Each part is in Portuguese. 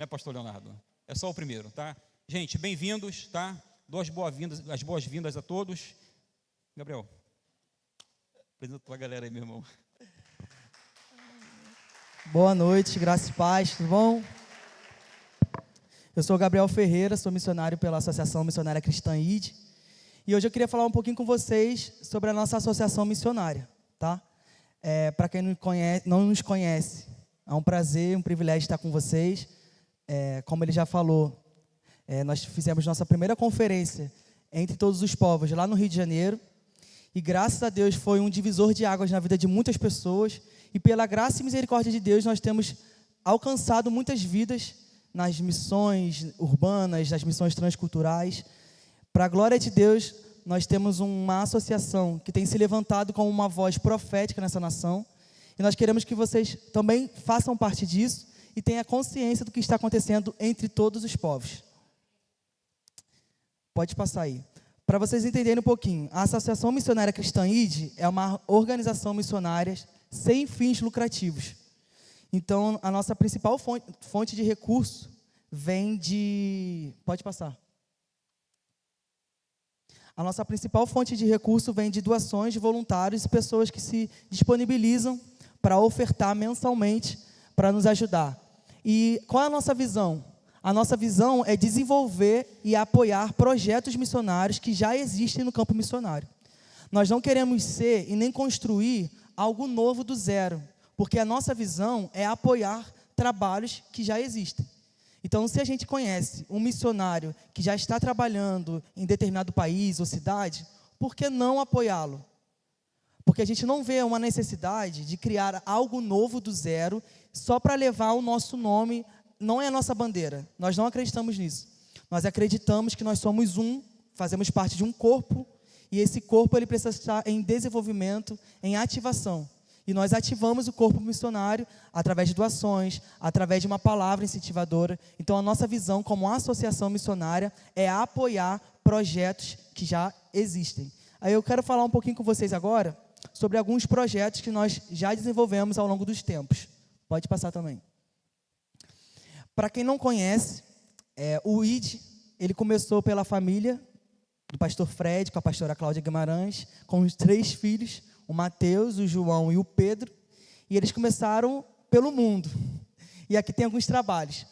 né, pastor Leonardo? É só o primeiro, tá? Gente, bem-vindos, tá? As boas-vindas a todos. Gabriel, apresenta a tua galera aí, meu irmão. Boa noite, graça e paz, tudo bom? Eu sou o Gabriel Ferreira, sou missionário pela Associação Missionária Cristã ID. E hoje eu queria falar um pouquinho com vocês sobre a nossa associação missionária, tá? Para quem não nos conhece, é um prazer, um privilégio estar com vocês. Como ele já falou, nós fizemos nossa primeira conferência entre todos os povos lá no Rio de Janeiro. E graças a Deus foi um divisor de águas na vida de muitas pessoas. E pela graça e misericórdia de Deus, nós temos alcançado muitas vidas nas missões urbanas, nas missões transculturais. Para a glória de Deus, nós temos uma associação que tem se levantado como uma voz profética nessa nação. E nós queremos que vocês também façam parte disso e tenham consciência do que está acontecendo entre todos os povos. Pode passar aí. Para vocês entenderem um pouquinho, a Associação Missionária Cristã ID é uma organização missionária sem fins lucrativos. Então, a nossa principal fonte de recurso vem de... Pode passar. A nossa principal fonte de recurso vem de doações de voluntários e pessoas que se disponibilizam para ofertar mensalmente para nos ajudar. E qual é a nossa visão? A nossa visão é desenvolver e apoiar projetos missionários que já existem no campo missionário. Nós não queremos ser e nem construir algo novo do zero, porque a nossa visão é apoiar trabalhos que já existem. Então, se a gente conhece um missionário que já está trabalhando em determinado país ou cidade, por que não apoiá-lo? Porque a gente não vê uma necessidade de criar algo novo do zero só para levar o nosso nome. Não é a nossa bandeira, nós não acreditamos nisso. Nós acreditamos que nós somos fazemos parte de um corpo, e esse corpo ele precisa estar em desenvolvimento, em ativação. E nós ativamos o corpo missionário através de doações, através de uma palavra incentivadora. Então, a nossa visão como associação missionária é apoiar projetos que já existem. Aí eu quero falar um pouquinho com vocês agora sobre alguns projetos que nós já desenvolvemos ao longo dos tempos. Pode passar também. Para quem não conhece, o ID, ele começou pela família do pastor Fred, com a pastora Cláudia Guimarães, com os 3 filhos, o Mateus, o João e o Pedro, e eles começaram pelo mundo. E aqui tem alguns trabalhos.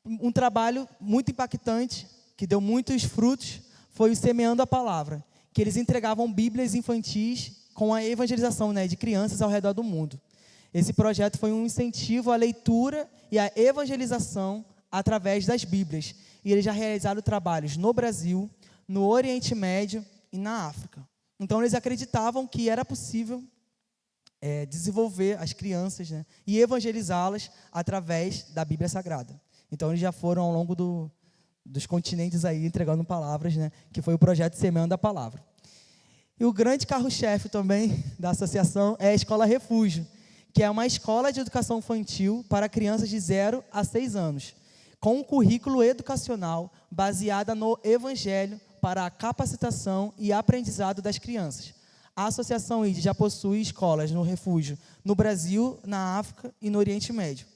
Um trabalho muito impactante, que deu muitos frutos, foi o Semeando a Palavra, que eles entregavam bíblias infantis com a evangelização, de crianças ao redor do mundo. Esse projeto foi um incentivo à leitura e à evangelização através das Bíblias. E eles já realizaram trabalhos no Brasil, no Oriente Médio e na África. Então, eles acreditavam que era possível desenvolver as crianças, e evangelizá-las através da Bíblia Sagrada. Então, eles já foram ao longo dos continentes aí entregando palavras, que foi o projeto Semeando a Palavra. E o grande carro-chefe também da associação é a Escola Refúgio, que é uma escola de educação infantil para crianças de 0 a 6 anos, com um currículo educacional baseado no Evangelho para a capacitação e aprendizado das crianças. A Associação ID já possui escolas no refúgio no Brasil, na África e no Oriente Médio.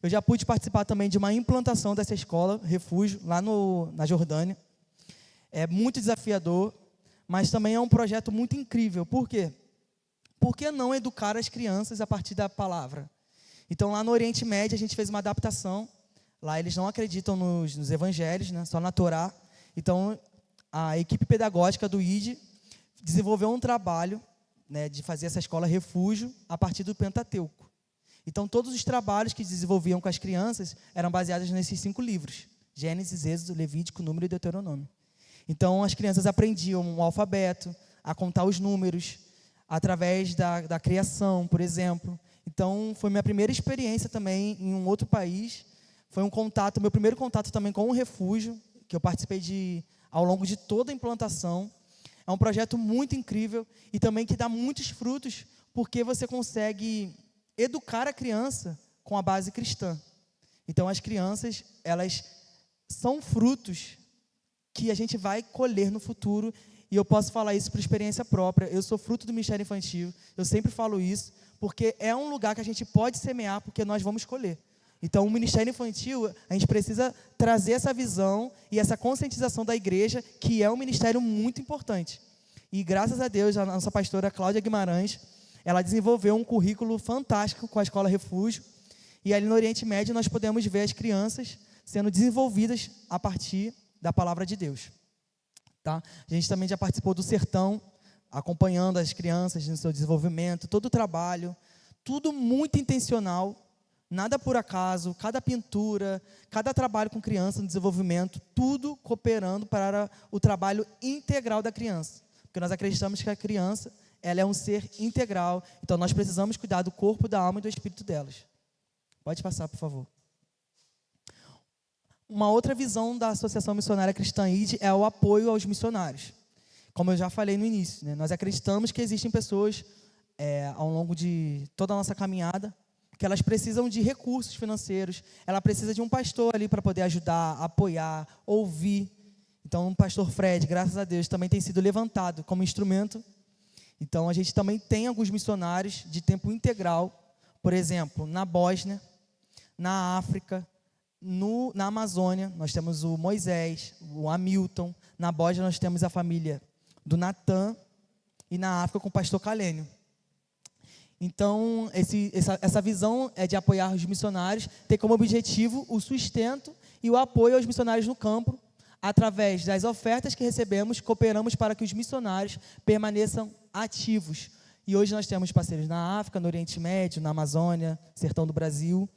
Eu já pude participar também de uma implantação dessa escola, refúgio, lá na Jordânia. É muito desafiador, mas também é um projeto muito incrível. Por quê? Por que não educar as crianças a partir da palavra? Então, lá no Oriente Médio, a gente fez uma adaptação. Lá eles não acreditam nos evangelhos, só na Torá. Então, a equipe pedagógica do ID desenvolveu um trabalho, de fazer essa escola refúgio a partir do Pentateuco. Então, todos os trabalhos que desenvolviam com as crianças eram baseados nesses 5 livros: Gênesis, Êxodo, Levítico, Número e Deuteronômio. Então, as crianças aprendiam o alfabeto, a contar os números, através da criação, por exemplo. Então, foi minha primeira experiência também em um outro país. Foi meu primeiro contato também com o refúgio, que eu participei ao longo de toda a implantação. É um projeto muito incrível e também que dá muitos frutos, porque você consegue educar a criança com a base cristã. Então, as crianças, elas são frutos que a gente vai colher no futuro. E eu posso falar isso por experiência própria. Eu sou fruto do Ministério Infantil. Eu sempre falo isso, porque é um lugar que a gente pode semear, porque nós vamos colher. Então, o ministério infantil, a gente precisa trazer essa visão e essa conscientização da igreja, que é um ministério muito importante. E, graças a Deus, a nossa pastora Cláudia Guimarães, ela desenvolveu um currículo fantástico com a Escola Refúgio. E ali no Oriente Médio, nós podemos ver as crianças sendo desenvolvidas a partir da palavra de Deus. Tá? A gente também já participou do Sertão, acompanhando as crianças no seu desenvolvimento, todo o trabalho, tudo muito intencional, nada por acaso, cada pintura, cada trabalho com criança no desenvolvimento, tudo cooperando para o trabalho integral da criança. Porque nós acreditamos que a criança, ela é um ser integral, então nós precisamos cuidar do corpo, da alma e do espírito delas. Pode passar, por favor. Uma outra visão da Associação Missionária Cristã ID é o apoio aos missionários. Como eu já falei no início, né, nós acreditamos que existem pessoas ao longo de toda a nossa caminhada que elas precisam de recursos financeiros, ela precisa de um pastor ali para poder ajudar, apoiar, ouvir. Então, o pastor Fred, graças a Deus, também tem sido levantado como instrumento. Então, a gente também tem alguns missionários de tempo integral, por exemplo, na Bósnia, na África, na Amazônia, nós temos o Moisés, o Hamilton. Na Bósnia, nós temos a família do Natan, e na África, com o pastor Calênio. Então, essa visão de apoiar os missionários tem como objetivo o sustento e o apoio aos missionários no campo. Através das ofertas que recebemos, cooperamos para que os missionários permaneçam ativos. E hoje nós temos parceiros na África, no Oriente Médio, na Amazônia, Sertão do Brasil.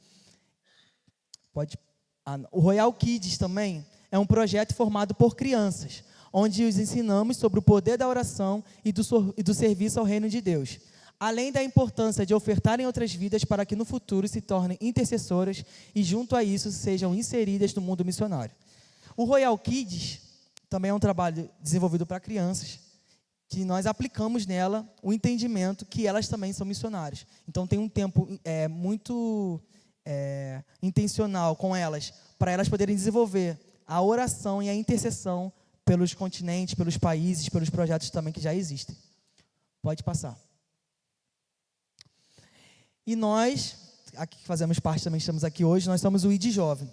O Royal Kids também é um projeto formado por crianças, onde os ensinamos sobre o poder da oração e do serviço ao reino de Deus, além da importância de ofertarem outras vidas para que no futuro se tornem intercessoras e, junto a isso, sejam inseridas no mundo missionário. O Royal Kids também é um trabalho desenvolvido para crianças, que nós aplicamos nela o entendimento que elas também são missionárias. Então, tem um tempo muito intencional com elas, para elas poderem desenvolver a oração e a intercessão pelos continentes, pelos países, pelos projetos também que já existem. Pode passar. E nós, aqui que fazemos parte também, estamos aqui hoje, nós somos o ID Jovem.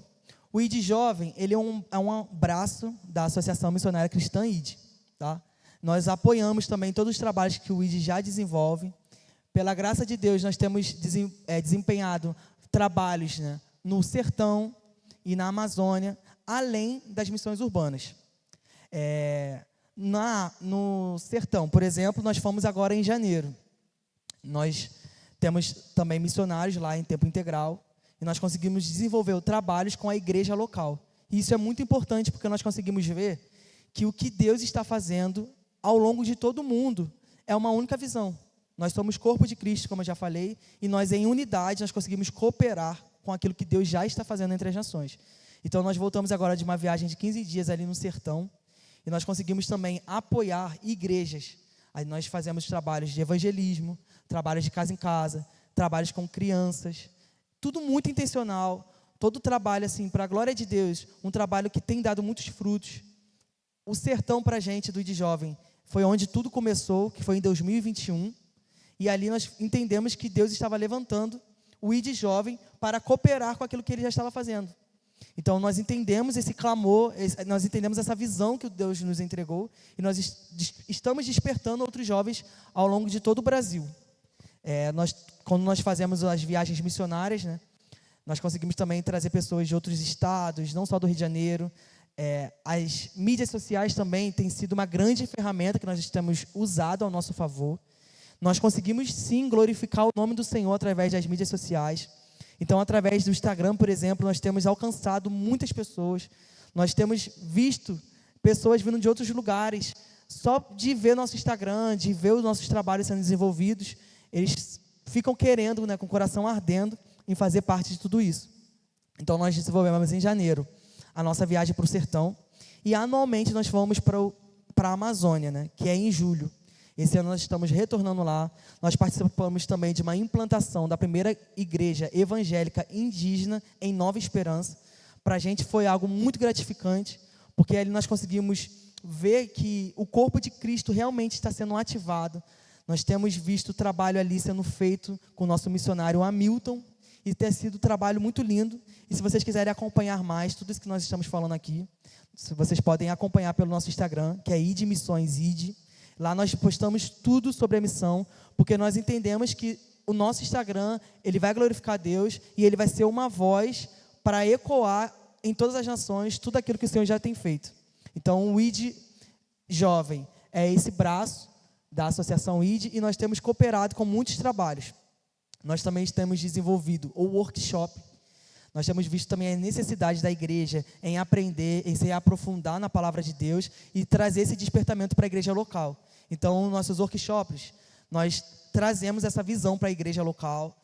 O ID Jovem, ele é um braço da Associação Missionária Cristã ID. Tá? Nós apoiamos também todos os trabalhos que o ID já desenvolve. Pela graça de Deus, nós temos desempenhado trabalhos, né, no Sertão e na Amazônia, além das missões urbanas. No Sertão, por exemplo, nós fomos agora em janeiro. Nós temos também missionários lá em tempo integral e nós conseguimos desenvolver trabalhos com a igreja local. E isso é muito importante porque nós conseguimos ver que o que Deus está fazendo ao longo de todo o mundo é uma única visão. Nós somos corpo de Cristo, como eu já falei, e nós em unidade nós conseguimos cooperar com aquilo que Deus já está fazendo entre as nações. Então nós voltamos agora de uma viagem de 15 dias ali no Sertão e nós conseguimos também apoiar igrejas. Aí nós fazemos trabalhos de evangelismo, trabalhos de casa em casa, trabalhos com crianças, tudo muito intencional, todo trabalho assim, para a glória de Deus, um trabalho que tem dado muitos frutos. O Sertão para a gente do ID Jovem foi onde tudo começou, que foi em 2021, e ali nós entendemos que Deus estava levantando o ID Jovem para cooperar com aquilo que Ele já estava fazendo. Então nós entendemos esse clamor, nós entendemos essa visão que Deus nos entregou, e nós estamos despertando outros jovens ao longo de todo o Brasil. Quando nós fazemos as viagens missionárias, né, nós conseguimos também trazer pessoas de outros estados, não só do Rio de Janeiro. As mídias sociais também têm sido uma grande ferramenta que nós temos usado ao nosso favor. Nós conseguimos sim glorificar o nome do Senhor através das mídias sociais. Então, através do Instagram, por exemplo, nós temos alcançado muitas pessoas. Nós temos visto pessoas vindo de outros lugares. Só de ver nosso Instagram, de ver os nossos trabalhos sendo desenvolvidos, eles ficam querendo, né, com o coração ardendo, em fazer parte de tudo isso. Então, nós desenvolvemos em janeiro a nossa viagem para o Sertão. E, anualmente, nós vamos para a Amazônia, né, que é em julho. Esse ano nós estamos retornando lá. Nós participamos também de uma implantação da primeira igreja evangélica indígena em Nova Esperança. Para a gente foi algo muito gratificante, porque ali nós conseguimos ver que o corpo de Cristo realmente está sendo ativado. Nós temos visto o trabalho ali sendo feito com o nosso missionário Hamilton, e tem sido um trabalho muito lindo. E se vocês quiserem acompanhar mais tudo isso que nós estamos falando aqui, vocês podem acompanhar pelo nosso Instagram, que é ID Missões ID. Lá nós postamos tudo sobre a missão, porque nós entendemos que o nosso Instagram, ele vai glorificar a Deus e ele vai ser uma voz para ecoar em todas as nações tudo aquilo que o Senhor já tem feito. Então, o ID Jovem é esse braço da Associação ID e nós temos cooperado com muitos trabalhos. Nós também temos desenvolvido o workshop. Nós temos visto também a necessidade da igreja em aprender, em se aprofundar na palavra de Deus e trazer esse despertamento para a igreja local. Então, nossos workshops, nós trazemos essa visão para a igreja local,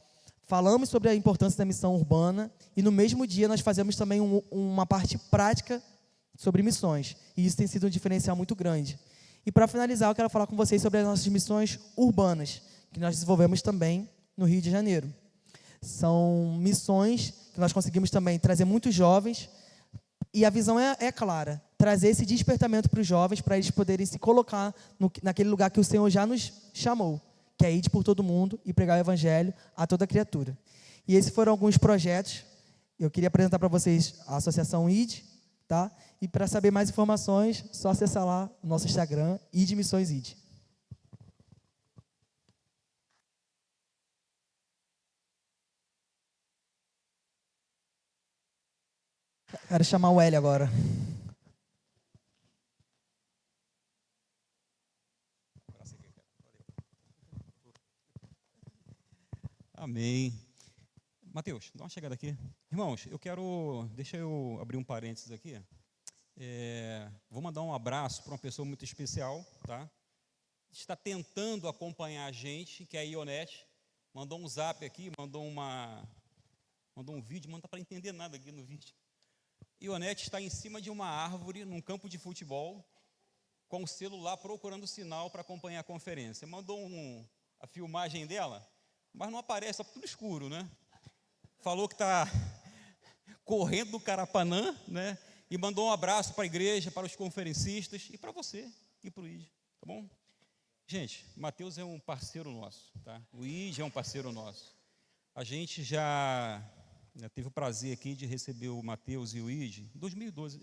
falamos sobre a importância da missão urbana e no mesmo dia nós fazemos também uma parte prática sobre missões. E isso tem sido um diferencial muito grande. E para finalizar, eu quero falar com vocês sobre as nossas missões urbanas, que nós desenvolvemos também no Rio de Janeiro. São missões que nós conseguimos também trazer muitos jovens, e a visão é clara, trazer esse despertamento para os jovens, para eles poderem se colocar naquele lugar que o Senhor já nos chamou, que é ir por todo mundo e pregar o evangelho a toda criatura. E esses foram alguns projetos. Eu queria apresentar para vocês a Associação ID, tá? E para saber mais informações, só acessar lá o nosso Instagram, ID Missões ID. Quero chamar o Hélio agora. Amém. Mateus, dá uma chegada aqui. Irmãos, deixa eu abrir um parênteses aqui. Vou mandar um abraço para uma pessoa muito especial, tá? Está tentando acompanhar a gente, que é a Ionete. Mandou um zap aqui, mandou um vídeo, não dá para entender nada aqui no vídeo. Ionete está em cima de uma árvore, num campo de futebol, com o celular procurando sinal para acompanhar a conferência. Mandou a filmagem dela, mas não aparece, está tudo escuro, né? Falou que está correndo do Carapanã, né? E mandou um abraço para a igreja, para os conferencistas e para você e para o ID, tá bom? Gente, Mateus é um parceiro nosso, tá? O ID é um parceiro nosso. A gente já teve o prazer aqui de receber o Mateus e o ID em 2012,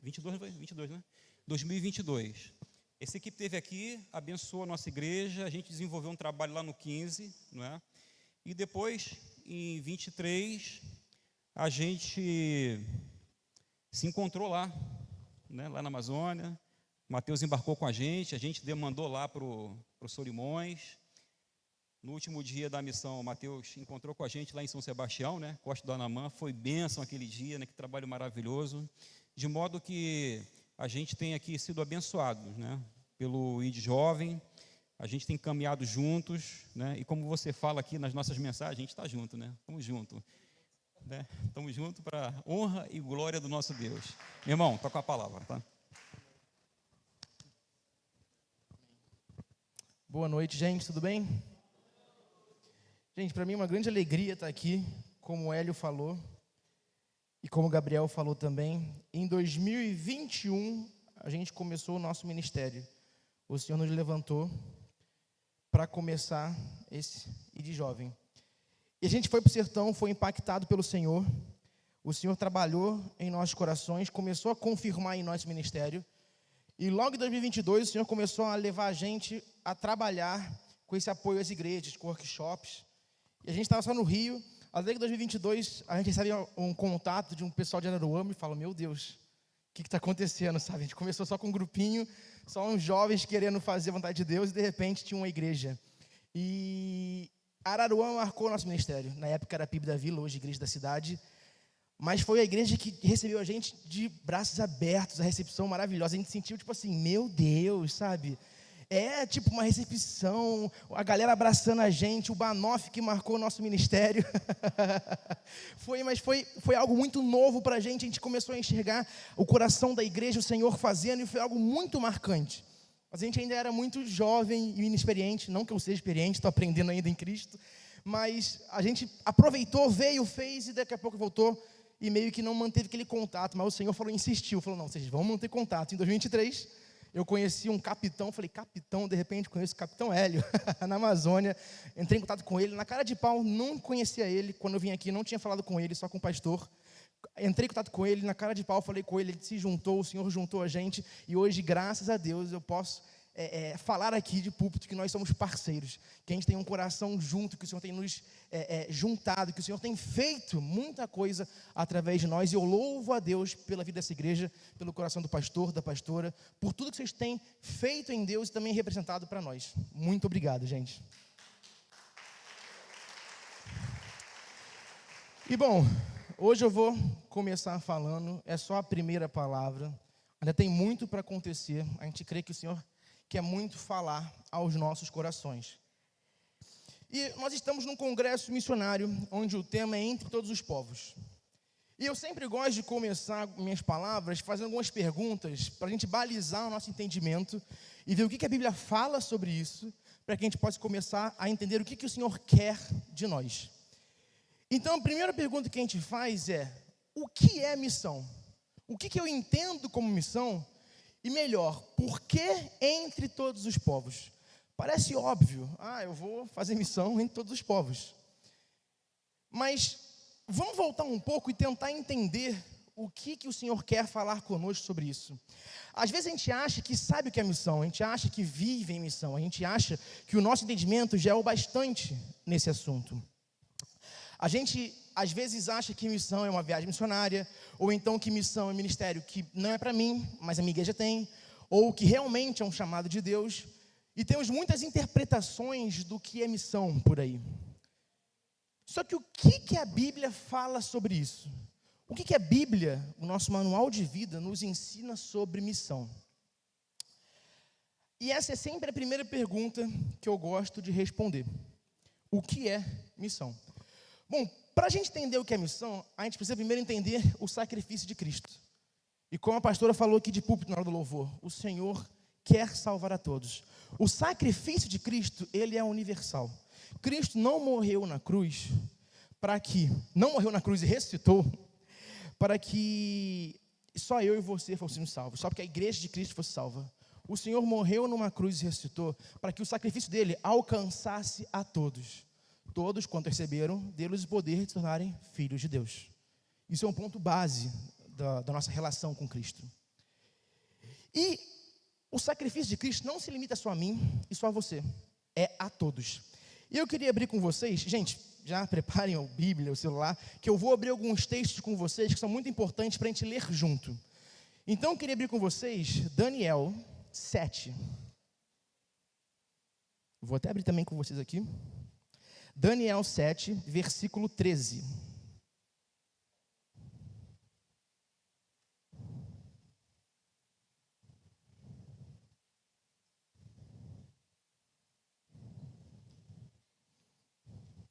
22, né? 2022. Essa equipe esteve aqui, abençoou a nossa igreja, a gente desenvolveu um trabalho lá no 15, não é? E depois, em 23, a gente se encontrou lá, né? Lá na Amazônia. O Mateus embarcou com a gente demandou lá para o Solimões. No último dia da missão, o Mateus encontrou com a gente lá em São Sebastião, né? Costa do Anamã, foi bênção aquele dia, né? Que trabalho maravilhoso. De modo que a gente tem aqui sido abençoado, né? Pelo ID Jovem, a gente tem caminhado juntos, né? E como você fala aqui nas nossas mensagens, a gente está junto, né? Estamos juntos, né? Estamos juntos para a honra e glória do nosso Deus. Meu irmão, toca a palavra, tá? Boa noite, gente, tudo bem? Gente, para mim é uma grande alegria estar aqui, como o Hélio falou, e como o Gabriel falou também. Em 2021, a gente começou o nosso ministério. O Senhor nos levantou para começar esse ID Jovem. E a gente foi para o sertão, foi impactado pelo Senhor. O Senhor trabalhou em nossos corações, começou a confirmar em nosso ministério. E logo em 2022, o Senhor começou a levar a gente a trabalhar com esse apoio às igrejas, com workshops. E a gente estava só no Rio. Até que em 2022, a gente recebe um contato de um pessoal de Araruama e fala, meu Deus, o que está acontecendo, sabe? A gente começou só com um grupinho, só uns jovens querendo fazer a vontade de Deus, e de repente tinha uma igreja. E Araruama marcou o nosso ministério. Na época era a PIB da Vila, hoje Igreja da Cidade. Mas foi a igreja que recebeu a gente de braços abertos, a recepção maravilhosa. A gente sentiu, tipo assim, meu Deus, sabe? É tipo uma recepção, a galera abraçando a gente, o Banoff que marcou o nosso ministério. Foi algo muito novo para a gente começou a enxergar o coração da igreja, o Senhor fazendo, e foi algo muito marcante. Mas a gente ainda era muito jovem e inexperiente, não que eu seja experiente, estou aprendendo ainda em Cristo, mas a gente aproveitou, veio, fez e daqui a pouco voltou e meio que não manteve aquele contato, mas o Senhor insistiu, falou, não, vocês vão manter contato. Em 2023, eu conheci um capitão, falei, capitão, de repente conheço o capitão Hélio, na Amazônia, entrei em contato com ele, na cara de pau, não conhecia ele, quando eu vim aqui, não tinha falado com ele, só com o pastor, entrei em contato com ele, na cara de pau, falei com ele, ele se juntou, o Senhor juntou a gente, e hoje, graças a Deus, eu posso falar aqui de púlpito que nós somos parceiros, que a gente tem um coração junto, que o Senhor tem nos juntado, que o Senhor tem feito muita coisa através de nós, e eu louvo a Deus pela vida dessa igreja, pelo coração do pastor, da pastora, por tudo que vocês têm feito em Deus e também representado para nós. Muito obrigado, gente. E bom, hoje eu vou começar falando, é só a primeira palavra, ainda tem muito para acontecer, a gente crê que o Senhor quer muito falar aos nossos corações. E nós estamos num congresso missionário, onde o tema é Entre Todos os Povos. E eu sempre gosto de começar minhas palavras fazendo algumas perguntas, para a gente balizar o nosso entendimento, e ver o que a Bíblia fala sobre isso, para que a gente possa começar a entender o que o Senhor quer de nós. Então, a primeira pergunta que a gente faz é, o que é missão? O que eu entendo como missão? E melhor, por que entre todos os povos? Parece óbvio, eu vou fazer missão entre todos os povos. Mas vamos voltar um pouco e tentar entender o que o Senhor quer falar conosco sobre isso. Às vezes a gente acha que sabe o que é missão, a gente acha que vive em missão, a gente acha que o nosso entendimento já é o bastante nesse assunto. A gente, às vezes, acha que missão é uma viagem missionária, ou então que missão é um ministério que não é para mim, mas a minha igreja tem, ou que realmente é um chamado de Deus, e temos muitas interpretações do que é missão por aí. Só que o que a Bíblia fala sobre isso? O que a Bíblia, o nosso manual de vida, nos ensina sobre missão? E essa é sempre a primeira pergunta que eu gosto de responder. O que é missão? Bom, para a gente entender o que é missão, a gente precisa primeiro entender o sacrifício de Cristo. E como a pastora falou aqui de púlpito na hora do louvor, o Senhor quer salvar a todos. O sacrifício de Cristo, ele é universal. Cristo não morreu na cruz e ressuscitou para que só eu e você fôssemos salvos, só porque a igreja de Cristo fosse salva. O Senhor morreu numa cruz e ressuscitou para que o sacrifício dele alcançasse a todos. Todos, quando receberam, deles o poder de se tornarem filhos de Deus. Isso é um ponto base da nossa relação com Cristo. E o sacrifício de Cristo não se limita só a mim e só a você. É a todos. E eu queria abrir com vocês, gente, já preparem a Bíblia, o celular, que eu vou abrir alguns textos com vocês que são muito importantes para a gente ler junto. Então, eu queria abrir com vocês Daniel 7. Vou até abrir também com vocês aqui. Daniel 7, versículo 13.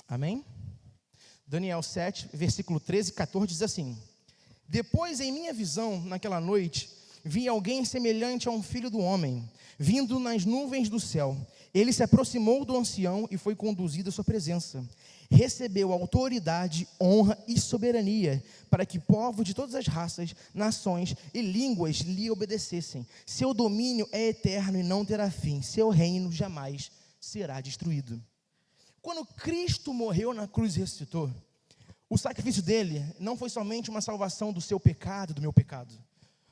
Amém? Daniel 7, versículo 13 e 14 diz assim: Depois, em minha visão, naquela noite, vi alguém semelhante a um filho do homem, vindo nas nuvens do céu. Ele se aproximou do ancião e foi conduzido à sua presença. Recebeu autoridade, honra e soberania, para que povos de todas as raças, nações e línguas lhe obedecessem. Seu domínio é eterno e não terá fim. Seu reino jamais será destruído. Quando Cristo morreu na cruz e ressuscitou, o sacrifício dele não foi somente uma salvação do seu pecado, do meu pecado.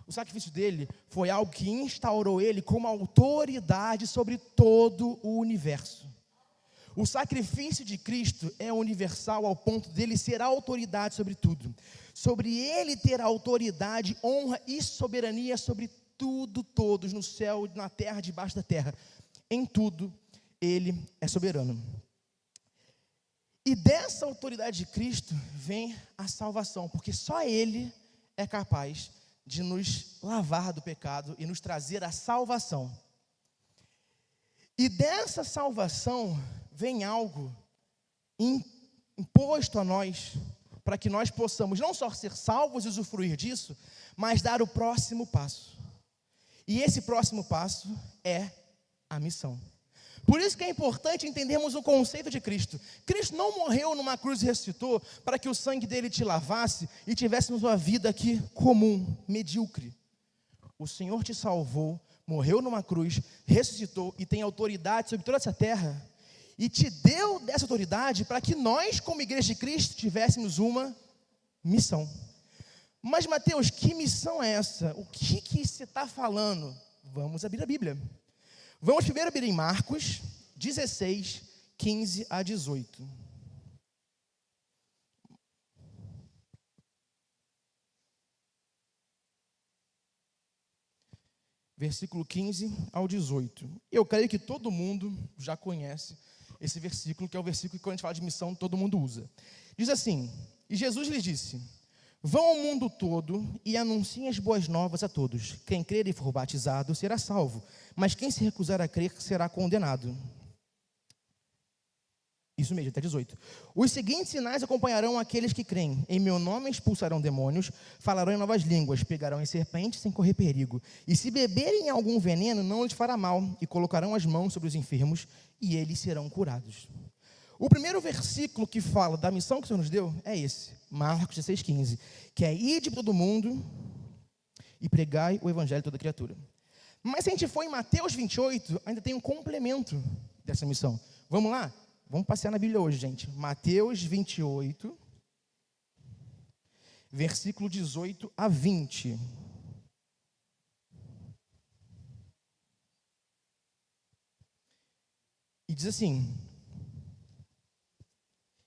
O sacrifício dele foi algo que instaurou ele como autoridade sobre todo o universo. O sacrifício de Cristo é universal ao ponto dele ser a autoridade sobre tudo. Sobre ele ter autoridade, honra e soberania sobre tudo, todos, no céu, na terra, debaixo da terra. Em tudo, ele é soberano. E dessa autoridade de Cristo vem a salvação, porque só ele é capaz de nos lavar do pecado e nos trazer a salvação. E dessa salvação vem algo imposto a nós, para que nós possamos não só ser salvos e usufruir disso, mas dar o próximo passo. E esse próximo passo é a missão. Por isso que é importante entendermos o conceito de Cristo. Cristo não morreu numa cruz e ressuscitou para que o sangue dele te lavasse e tivéssemos uma vida aqui comum, medíocre. O Senhor te salvou morreu numa cruz, ressuscitou e tem autoridade sobre toda essa terra, e te deu dessa autoridade para que nós, como igreja de Cristo, tivéssemos uma missão. Mas, Mateus, que missão é essa? O que você está falando? Vamos abrir a Bíblia. Vamos primeiro abrir em Marcos 16, 15 a 18. Versículo 15 ao 18. Eu creio que todo mundo já conhece esse versículo, que é o versículo que, quando a gente fala de missão, todo mundo usa. Diz assim: e Jesus lhes disse: vão ao mundo todo e anunciem as boas novas a todos. Quem crer e for batizado será salvo, mas quem se recusar a crer será condenado. Isso mesmo, até 18. Os seguintes sinais acompanharão aqueles que creem. Em meu nome expulsarão demônios, falarão em novas línguas, pegarão em serpentes sem correr perigo. E se beberem algum veneno, não lhes fará mal, e colocarão as mãos sobre os enfermos, e eles serão curados. O primeiro versículo que fala da missão que o Senhor nos deu é esse, Marcos 16,15, que é: ide por todo mundo e pregai o evangelho a toda criatura. Mas se a gente for em Mateus 28, ainda tem um complemento dessa missão. Vamos lá? Vamos passear na Bíblia hoje, gente. Mateus 28, versículo 18 a 20. E diz assim: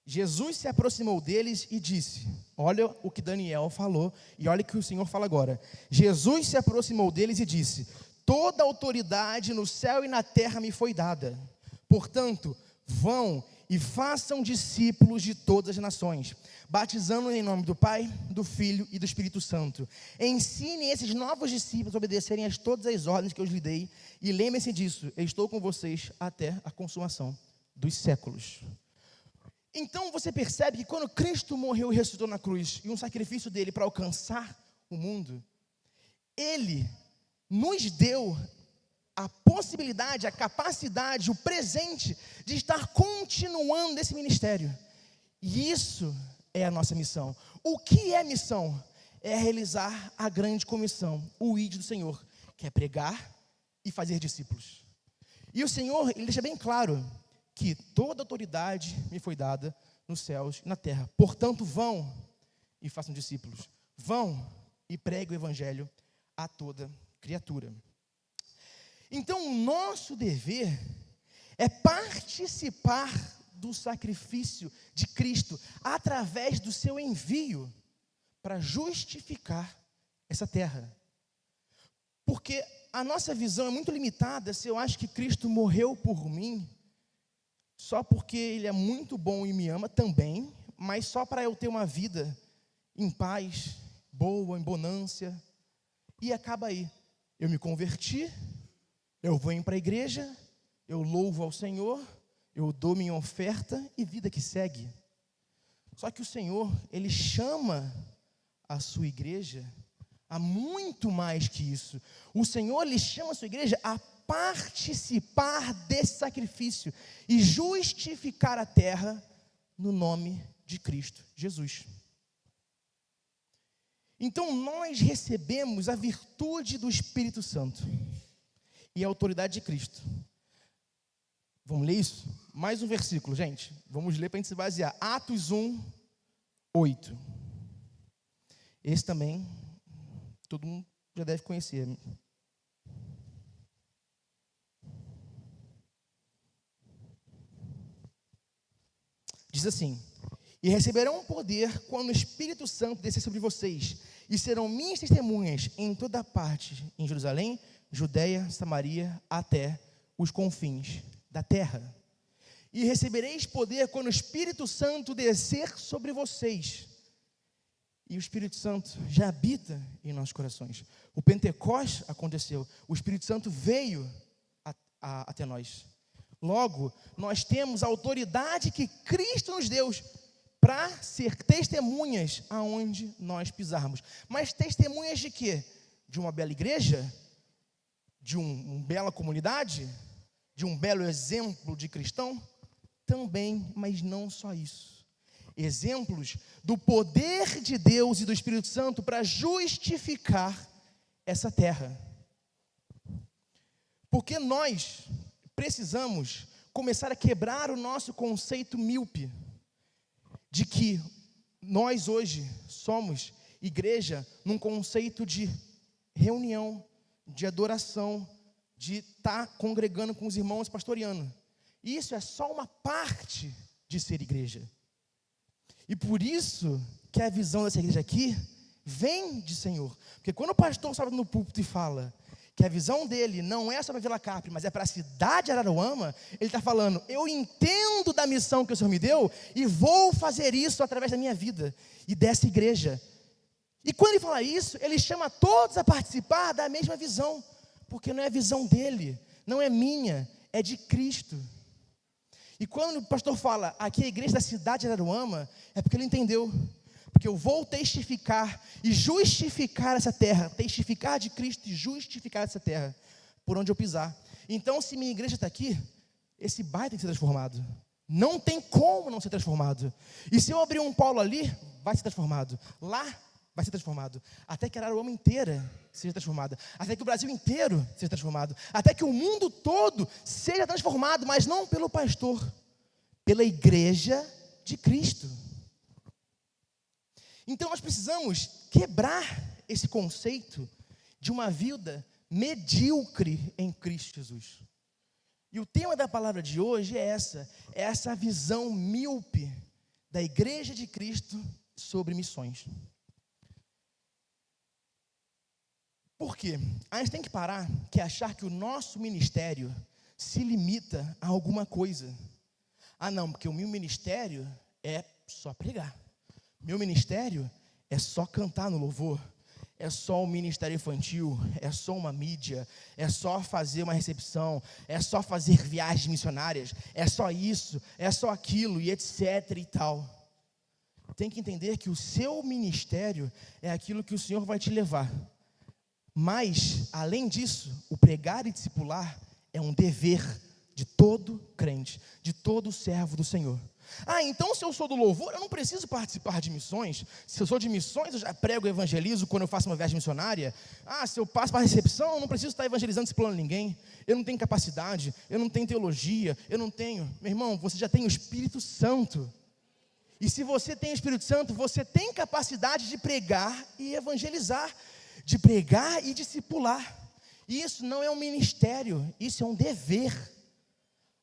Jesus se aproximou deles e disse, olha o que Daniel falou e olha o que o Senhor fala agora. Jesus se aproximou deles e disse: toda autoridade no céu e na terra me foi dada. Portanto, vão e façam discípulos de todas as nações, batizando em nome do Pai, do Filho e do Espírito Santo. Ensine esses novos discípulos a obedecerem a todas as ordens que eu lhes dei, e lembrem-se disso, eu estou com vocês até a consumação dos séculos. Então você percebe que quando Cristo morreu e ressuscitou na cruz, e um sacrifício dele para alcançar o mundo, ele nos deu a possibilidade, a capacidade, o presente de estar continuando esse ministério. E isso é a nossa missão. O que é missão? É realizar a grande comissão, o ID do Senhor, que é pregar e fazer discípulos. E o Senhor, ele deixa bem claro que toda autoridade me foi dada nos céus e na terra. Portanto, vão e façam discípulos. Vão e preguem o evangelho a toda criatura. Então, o nosso dever é participar do sacrifício de Cristo através do seu envio para justificar essa terra. Porque a nossa visão é muito limitada se eu acho que Cristo morreu por mim só porque Ele é muito bom e me ama também, mas só para eu ter uma vida em paz, boa, em bonância, e acaba aí. Eu me converti, eu venho para a igreja, eu louvo ao Senhor, eu dou minha oferta e vida que segue. Só que o Senhor, Ele chama a sua igreja a muito mais que isso. O Senhor, Ele chama a sua igreja a participar desse sacrifício e justificar a terra no nome de Cristo Jesus. Então nós recebemos a virtude do Espírito Santo e a autoridade de Cristo. Vamos ler isso? Mais um versículo, gente. Vamos ler para a gente se basear. Atos 1, 8. Esse também, todo mundo já deve conhecer. Diz assim: e receberão poder quando o Espírito Santo descer sobre vocês, e serão minhas testemunhas em toda parte, em Jerusalém, Judeia, Samaria, até os confins da terra. E recebereis poder quando o Espírito Santo descer sobre vocês. E o Espírito Santo já habita em nossos corações. O Pentecostes aconteceu, o Espírito Santo veio até nós. Logo, nós temos a autoridade que Cristo nos deu para ser testemunhas aonde nós pisarmos. Mas testemunhas de quê? De uma bela igreja? De uma bela comunidade? De um belo exemplo de cristão? Também, mas não só isso. Exemplos do poder de Deus e do Espírito Santo para justificar essa terra. Porque nós precisamos começar a quebrar o nosso conceito míope de que nós hoje somos igreja num conceito de reunião, de adoração, de estar congregando com os irmãos pastoreando. Isso é só uma parte de ser igreja. E por isso que a visão dessa igreja aqui vem de Senhor. Porque quando o pastor sobe no púlpito e fala que a visão dele não é só para Vila Capri, mas é para a cidade de Araruama, ele está falando, eu entendo da missão que o Senhor me deu e vou fazer isso através da minha vida e dessa igreja. E quando ele fala isso, ele chama todos a participar da mesma visão, porque não é a visão dele, não é minha, é de Cristo. E quando o pastor fala, aqui é a igreja da cidade de Araruama, é porque ele entendeu. Porque eu vou testificar e justificar essa terra, testificar de Cristo e justificar essa terra, por onde eu pisar. Então, se minha igreja está aqui, esse bairro tem que ser transformado. Não tem como não ser transformado. E se eu abrir um polo ali, vai ser transformado. Lá, vai ser transformado. Até que a Araruama inteira seja transformada. Até que o Brasil inteiro seja transformado. Até que o mundo todo seja transformado, mas não pelo pastor, pela igreja de Cristo. Então nós precisamos quebrar esse conceito de uma vida medíocre em Cristo Jesus. E o tema da palavra de hoje é essa visão míope da igreja de Cristo sobre missões. Por quê? A gente tem que parar que achar que o nosso ministério se limita a alguma coisa. Ah não, porque o meu ministério é só pregar. Meu ministério é só cantar no louvor, é só um ministério infantil, é só uma mídia, é só fazer uma recepção, é só fazer viagens missionárias, é só isso, é só aquilo e etc e tal. Tem que entender que o seu ministério é aquilo que o Senhor vai te levar. Mas, além disso, o pregar e discipular é um dever de todo crente, de todo servo do Senhor. Ah, então se eu sou do louvor, eu não preciso participar de missões. Se eu sou de missões, eu já prego e evangelizo quando eu faço uma viagem missionária. Ah, se eu passo para a recepção, eu não preciso estar evangelizando, discipulando ninguém. Eu não tenho capacidade, eu não tenho teologia, eu não tenho. Meu irmão, você já tem o Espírito Santo. E se você tem o Espírito Santo, você tem capacidade de pregar e evangelizar, de pregar e discipular. E isso não é um ministério, isso é um dever.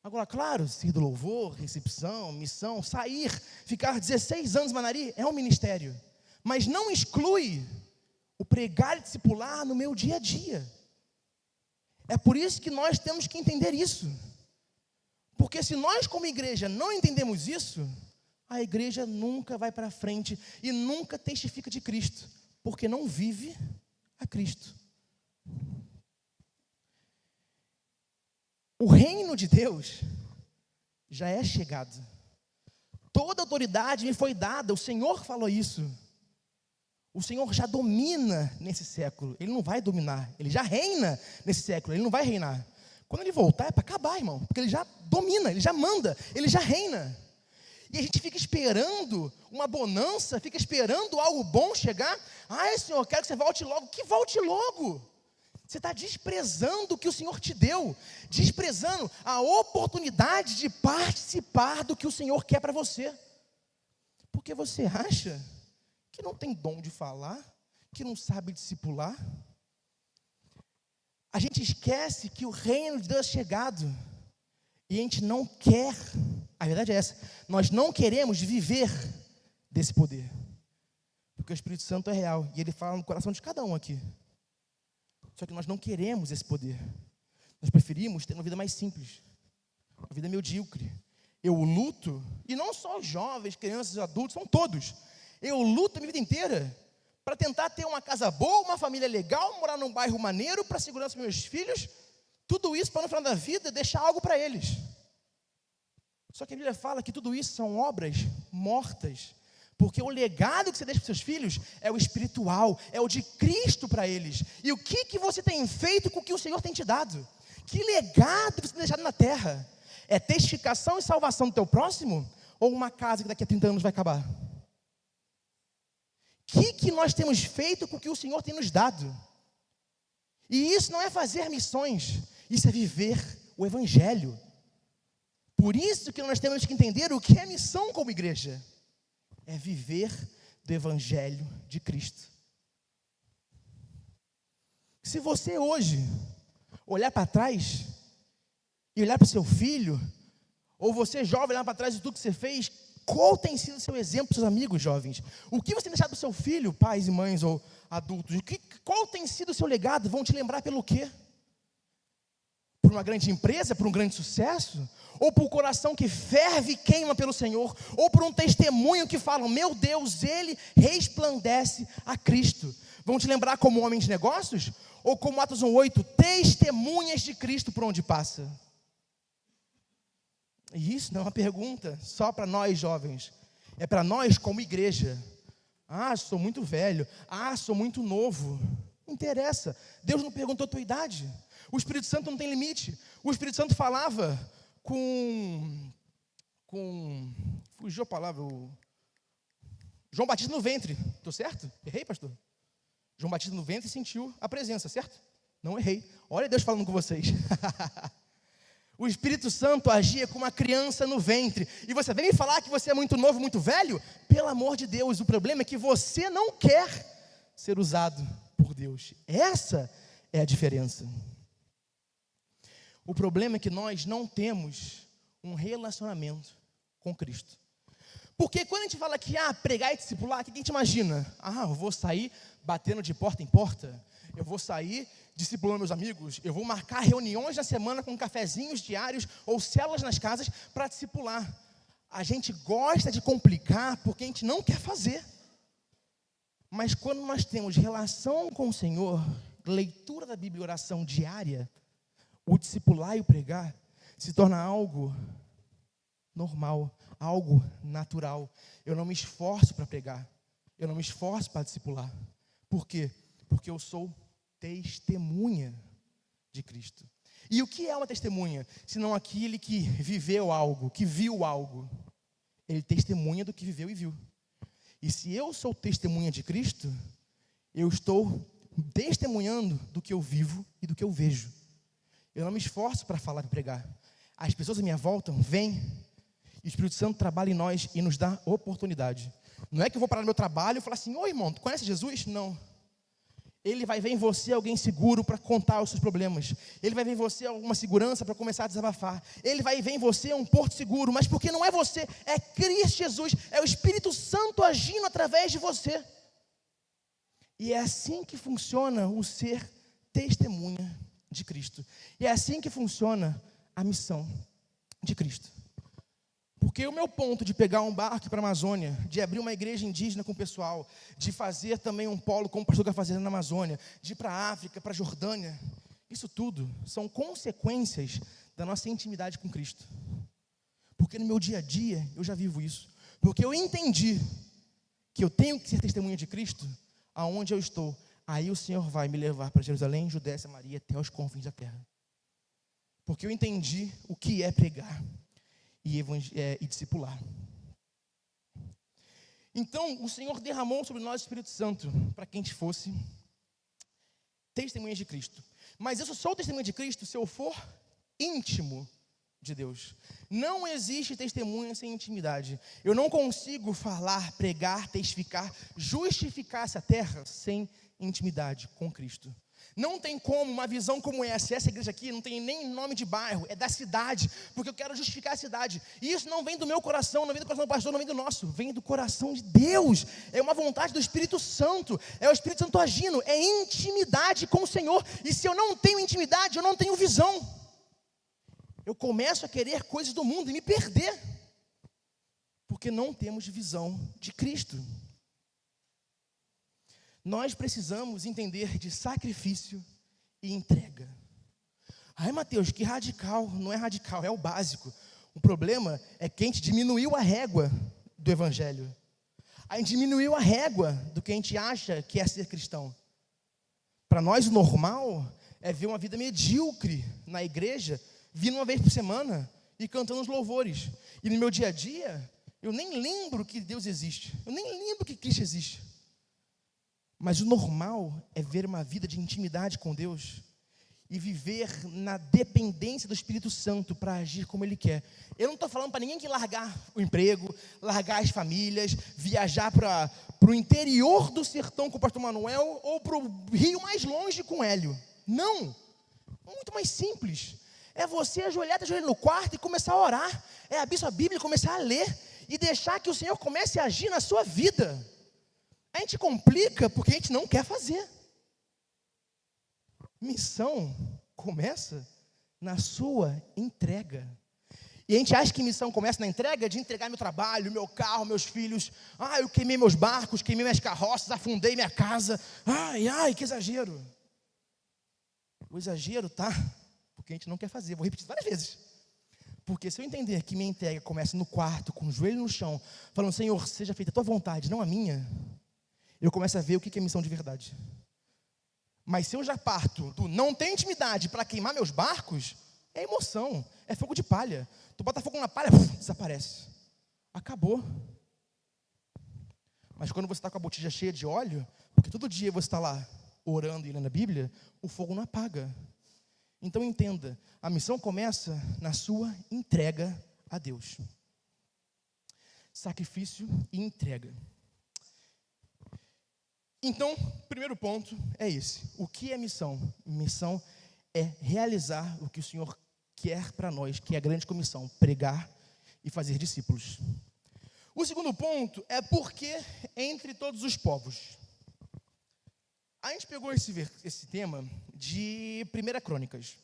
Agora, claro, ser do louvor, recepção, missão, sair, ficar 16 anos em Manari é um ministério. Mas não exclui o pregar e discipular no meu dia a dia. É por isso que nós temos que entender isso. Porque se nós como igreja não entendemos isso, a igreja nunca vai para frente e nunca testifica de Cristo. Porque não vive a Cristo. O reino de Deus já é chegado. Toda autoridade me foi dada, o Senhor falou isso. O Senhor já domina nesse século. Ele não vai dominar, ele já reina nesse século, ele não vai reinar. Quando ele voltar é para acabar, irmão, porque ele já domina, ele já manda, ele já reina. E a gente fica esperando uma bonança, fica esperando algo bom chegar. Ai, Senhor, eu quero que você volte logo. Que volte logo? Você está desprezando o que o Senhor te deu, desprezando a oportunidade de participar do que o Senhor quer para você. Porque você acha que não tem dom de falar, que não sabe discipular. A gente esquece que o reino de Deus é chegado e a gente não quer, a verdade é essa, nós não queremos viver desse poder. Porque o Espírito Santo é real e ele fala no coração de cada um aqui. Só que nós não queremos esse poder. Nós preferimos ter uma vida mais simples, uma vida medíocre. Eu luto, e não só os jovens, crianças, adultos, são todos. Eu luto a minha vida inteira para tentar ter uma casa boa, uma família legal, morar num bairro maneiro, para segurança dos meus filhos. Tudo isso para no final da vida deixar algo para eles. Só que a Bíblia fala que tudo isso são obras mortas. Porque o legado que você deixa para os seus filhos é o espiritual, é o de Cristo para eles. E o que você tem feito com o que o Senhor tem te dado? Que legado você tem deixado na terra? É testificação e salvação do teu próximo? Ou uma casa que daqui a 30 anos vai acabar? O que nós temos feito com o que o Senhor tem nos dado? E isso não é fazer missões. Isso é viver o Evangelho. Por isso que nós temos que entender o que é missão como igreja. É viver do Evangelho de Cristo. Se você hoje olhar para trás e olhar para o seu filho, ou você jovem olhar para trás de tudo que você fez, qual tem sido o seu exemplo para os seus amigos jovens? O que você tem deixado para o seu filho, pais e mães ou adultos? Qual tem sido o seu legado? Vão te lembrar pelo quê? Por uma grande empresa, por um grande sucesso? Ou por um coração que ferve e queima pelo Senhor? Ou por um testemunho que fala, meu Deus, ele resplandece a Cristo? Vão te lembrar como homem de negócios? Ou como Atos 1:8, testemunhas de Cristo por onde passa? E isso não é uma pergunta só para nós jovens. É para nós como igreja. Ah, sou muito velho. Ah, sou muito novo. Não interessa. Deus não perguntou a tua idade. O Espírito Santo não tem limite. O Espírito Santo falava fugiu a palavra, João Batista no ventre. Estou certo? Errei, pastor? João Batista no ventre sentiu a presença, certo? Não errei. Olha Deus falando com vocês. O Espírito Santo agia como uma criança no ventre. E você vem me falar que você é muito novo, muito velho? Pelo amor de Deus, o problema é que você não quer ser usado por Deus. Essa é a diferença. O problema é que nós não temos um relacionamento com Cristo. Porque quando a gente fala que pregar e discipular, o que a gente imagina? Eu vou sair batendo de porta em porta, eu vou sair discipulando meus amigos, eu vou marcar reuniões na semana com cafezinhos diários ou células nas casas para discipular. A gente gosta de complicar porque a gente não quer fazer. Mas quando nós temos relação com o Senhor, leitura da Bíblia e oração diária, o discipular e o pregar se torna algo normal, algo natural. Eu não me esforço para pregar, eu não me esforço para discipular. Por quê? Porque eu sou testemunha de Cristo. E o que é uma testemunha? Senão aquele que viveu algo, que viu algo. Ele testemunha do que viveu e viu. E se eu sou testemunha de Cristo, eu estou testemunhando do que eu vivo e do que eu vejo. Eu não me esforço para falar e pregar. As pessoas à minha volta vêm, e o Espírito Santo trabalha em nós e nos dá oportunidade. Não é que eu vou parar no meu trabalho e falar assim, ô irmão, tu conhece Jesus? Não. Ele vai ver em você alguém seguro para contar os seus problemas. Ele vai ver em você alguma segurança para começar a desabafar. Ele vai ver em você um porto seguro, mas porque não é você, é Cristo Jesus, é o Espírito Santo agindo através de você. E é assim que funciona o ser testemunha de Cristo. E é assim que funciona a missão de Cristo. Porque o meu ponto de pegar um barco para a Amazônia, de abrir uma igreja indígena com o pessoal, de fazer também um polo como o pastor quer fazer na Amazônia, de ir para a África, para a Jordânia, isso tudo são consequências da nossa intimidade com Cristo. Porque no meu dia a dia eu já vivo isso. Porque eu entendi que eu tenho que ser testemunha de Cristo aonde eu estou. Aí o Senhor vai me levar para Jerusalém, Judéia, Samaria, até os confins da terra. Porque eu entendi o que é pregar e discipular. Então, o Senhor derramou sobre nós o Espírito Santo para que a gente fosse testemunhas de Cristo. Mas eu só sou testemunha de Cristo se eu for íntimo de Deus. Não existe testemunha sem intimidade. Eu não consigo falar, pregar, testificar, justificar essa terra sem intimidade com Cristo. Não tem como uma visão como essa igreja aqui não tem nem nome de bairro, é da cidade, porque eu quero justificar a cidade. E isso não vem do meu coração, não vem do coração do pastor, não vem do nosso, vem do coração de Deus. É uma vontade do Espírito Santo, é o Espírito Santo agindo, é intimidade com o Senhor. E se eu não tenho intimidade, eu não tenho visão. Eu começo a querer coisas do mundo e me perder, porque não temos visão de Cristo. Nós precisamos entender de sacrifício e entrega. Ai, Mateus, que radical. Não é radical, é o básico. O problema é que a gente diminuiu a régua do Evangelho. A gente diminuiu a régua do que a gente acha que é ser cristão. Para nós, o normal é ver uma vida medíocre na igreja, vindo uma vez por semana e cantando os louvores. E no meu dia a dia, eu nem lembro que Deus existe. Eu nem lembro que Cristo existe. Mas o normal é ver uma vida de intimidade com Deus e viver na dependência do Espírito Santo para agir como Ele quer. Eu não estou falando para ninguém que largar o emprego, largar as famílias, viajar para o interior do sertão com o pastor Manuel ou para o rio mais longe com o Hélio. Não, muito mais simples. É você ajoelhar no quarto e começar a orar. É abrir sua Bíblia e começar a ler e deixar que o Senhor comece a agir na sua vida. A gente complica porque a gente não quer fazer. Missão começa na sua entrega. E a gente acha que missão começa na entrega de entregar meu trabalho, meu carro, meus filhos. Eu queimei meus barcos, queimei minhas carroças, afundei minha casa. Que exagero. O exagero tá porque a gente não quer fazer. Vou repetir várias vezes. Porque se eu entender que minha entrega começa no quarto, com o joelho no chão, falando, Senhor, seja feita a tua vontade, não a minha, eu começo a ver o que é missão de verdade. Mas se eu já parto do não ter intimidade para queimar meus barcos, é emoção, é fogo de palha. Tu bota fogo na palha, desaparece. Acabou. Mas quando você está com a botija cheia de óleo, porque todo dia você está lá orando e lendo a Bíblia, o fogo não apaga. Então entenda, a missão começa na sua entrega a Deus. Sacrifício e entrega. Então, primeiro ponto é esse. O que é missão? Missão é realizar o que o Senhor quer para nós, que é a grande comissão, pregar e fazer discípulos. O segundo ponto é porque entre todos os povos. A gente pegou esse tema de 1 Crônicas.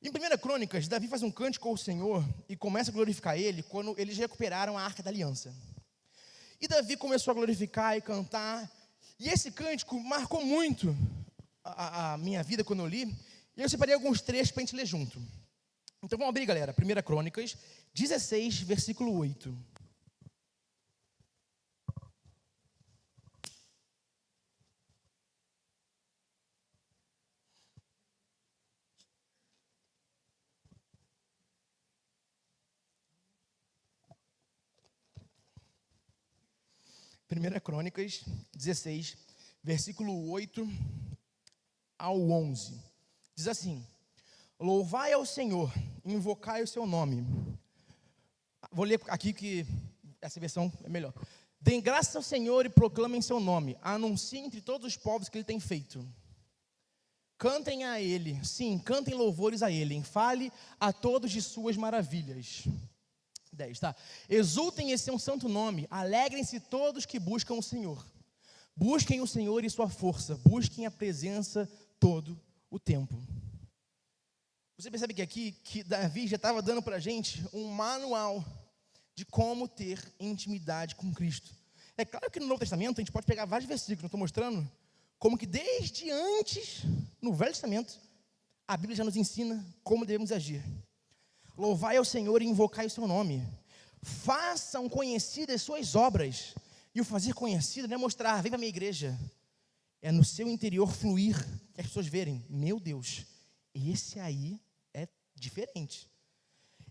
Em 1 Crônicas, Davi faz um cântico ao Senhor e começa a glorificar Ele quando eles recuperaram a Arca da Aliança. E Davi começou a glorificar e cantar. E esse cântico marcou muito a minha vida quando eu li. E eu separei alguns trechos para a gente ler junto. Então vamos abrir, galera. 1 Crônicas 16, versículo 8. Primeira Crônicas 16, versículo 8 ao 11. Diz assim: louvai ao Senhor, invocai o seu nome. Vou ler aqui que essa versão é melhor. Deem graças ao Senhor e proclamem seu nome. Anunciem entre todos os povos que Ele tem feito. Cantem a Ele, sim, cantem louvores a Ele. Fale a todos de suas maravilhas. 10, tá? Exultem esse seu santo nome, alegrem-se todos que buscam o Senhor. Busquem o Senhor e sua força, busquem a presença todo o tempo. Você percebe que aqui, que Davi já estava dando para a gente um manual de como ter intimidade com Cristo. É claro que no Novo Testamento a gente pode pegar vários versículos, eu estou mostrando como que desde antes, no Velho Testamento, a Bíblia já nos ensina como devemos agir. Louvai ao Senhor e invocai o seu nome. Façam conhecidas suas obras. E o fazer conhecido não é mostrar, vem para a minha igreja. É no seu interior fluir, que as pessoas verem, meu Deus, esse aí é diferente.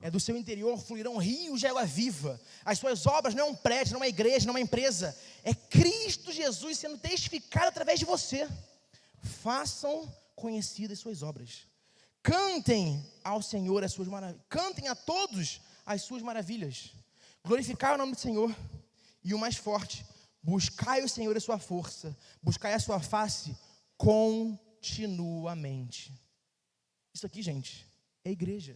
É do seu interior fluirão rios de água viva. As suas obras não é um prédio, não é uma igreja, não é uma empresa. É Cristo Jesus sendo testificado através de você. Façam conhecidas suas obras. Cantem ao Senhor as suas maravilhas. Cantem a todos as suas maravilhas. Glorificai o nome do Senhor. E o mais forte, buscai o Senhor e a sua força. Buscai a sua face continuamente. Isso aqui, gente, é igreja.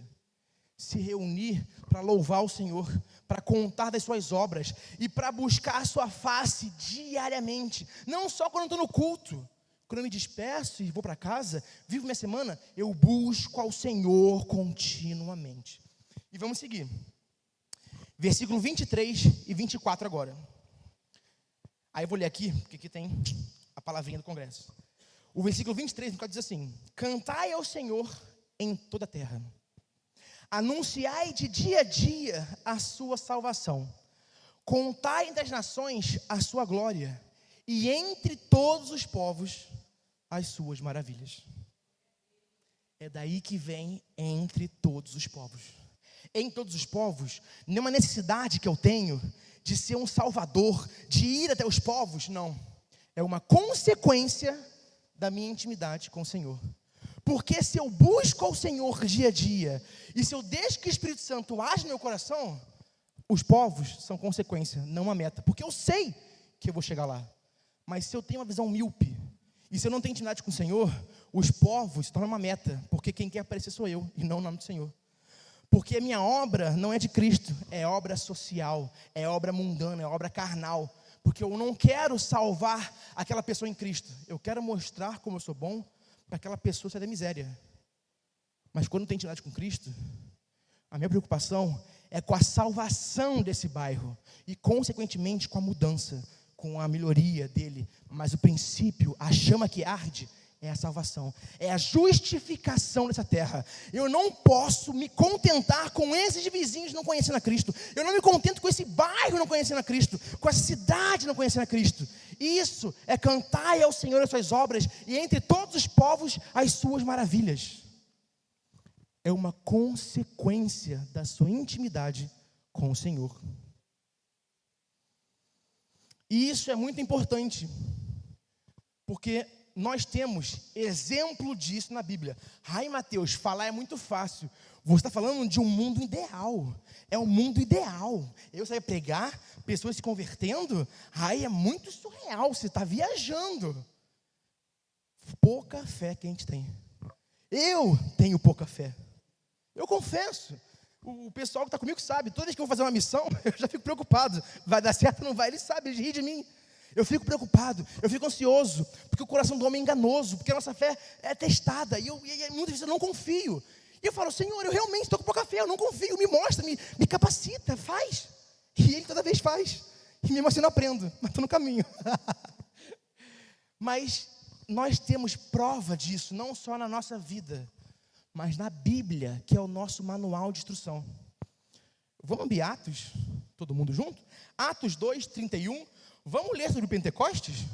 Se reunir para louvar o Senhor, para contar das suas obras e para buscar a sua face diariamente. Não só quando eu estou no culto. Quando eu me despeço e vou para casa, vivo minha semana, eu busco ao Senhor continuamente. E vamos seguir. Versículo 23 e 24 agora. Aí eu vou ler aqui, porque aqui tem a palavrinha do congresso. O versículo 23 diz assim: cantai ao Senhor em toda a terra. Anunciai de dia a dia a sua salvação. Contai entre as nações a sua glória. E entre todos os povos as suas maravilhas. É daí que vem entre todos os povos. Em todos os povos, não é uma necessidade que eu tenho de ser um salvador, de ir até os povos, não. É uma consequência da minha intimidade com o Senhor. Porque se eu busco ao Senhor dia a dia, e se eu deixo que o Espírito Santo age no meu coração, os povos são consequência, não uma meta. Porque eu sei que eu vou chegar lá. Mas se eu tenho uma visão míope, e se eu não tenho intimidade com o Senhor, os povos se tornam uma meta. Porque quem quer aparecer sou eu, e não o nome do Senhor. Porque a minha obra não é de Cristo, é obra social, é obra mundana, é obra carnal. Porque eu não quero salvar aquela pessoa em Cristo. Eu quero mostrar como eu sou bom para aquela pessoa sair da miséria. Mas quando não tem intimidade com Cristo, a minha preocupação é com a salvação desse bairro. E consequentemente com a mudança, com a melhoria dele. Mas o princípio, a chama que arde, é a salvação, é a justificação dessa terra. Eu não posso me contentar com esses vizinhos não conhecendo a Cristo. Eu não me contento com esse bairro não conhecendo a Cristo, com essa cidade não conhecendo a Cristo. Isso é cantar ao Senhor as suas obras e entre todos os povos as suas maravilhas. É uma consequência da sua intimidade com o Senhor. E isso é muito importante, porque nós temos exemplo disso na Bíblia. Ai, Mateus, falar é muito fácil. Você está falando de um mundo ideal. É um mundo ideal. Eu saio pregar, pessoas se convertendo. Ai, é muito surreal. Você está viajando. Pouca fé que a gente tem. Eu tenho pouca fé. Eu confesso. O pessoal que está comigo sabe. Toda vez que eu vou fazer uma missão, eu já fico preocupado. Vai dar certo ou não vai? Eles sabem, eles riem de mim. Eu fico preocupado, eu fico ansioso, porque o coração do homem é enganoso, porque a nossa fé é testada, e muitas vezes eu não confio. E eu falo, Senhor, eu realmente estou com pouca fé, eu não confio, me mostra, me capacita, faz. E Ele toda vez faz. E mesmo assim eu não aprendo, mas estou no caminho. Mas nós temos prova disso, não só na nossa vida, mas na Bíblia, que é o nosso manual de instrução. Vamos abrir Atos, todo mundo junto? Atos 2, 31. Vamos ler sobre o Pentecostes?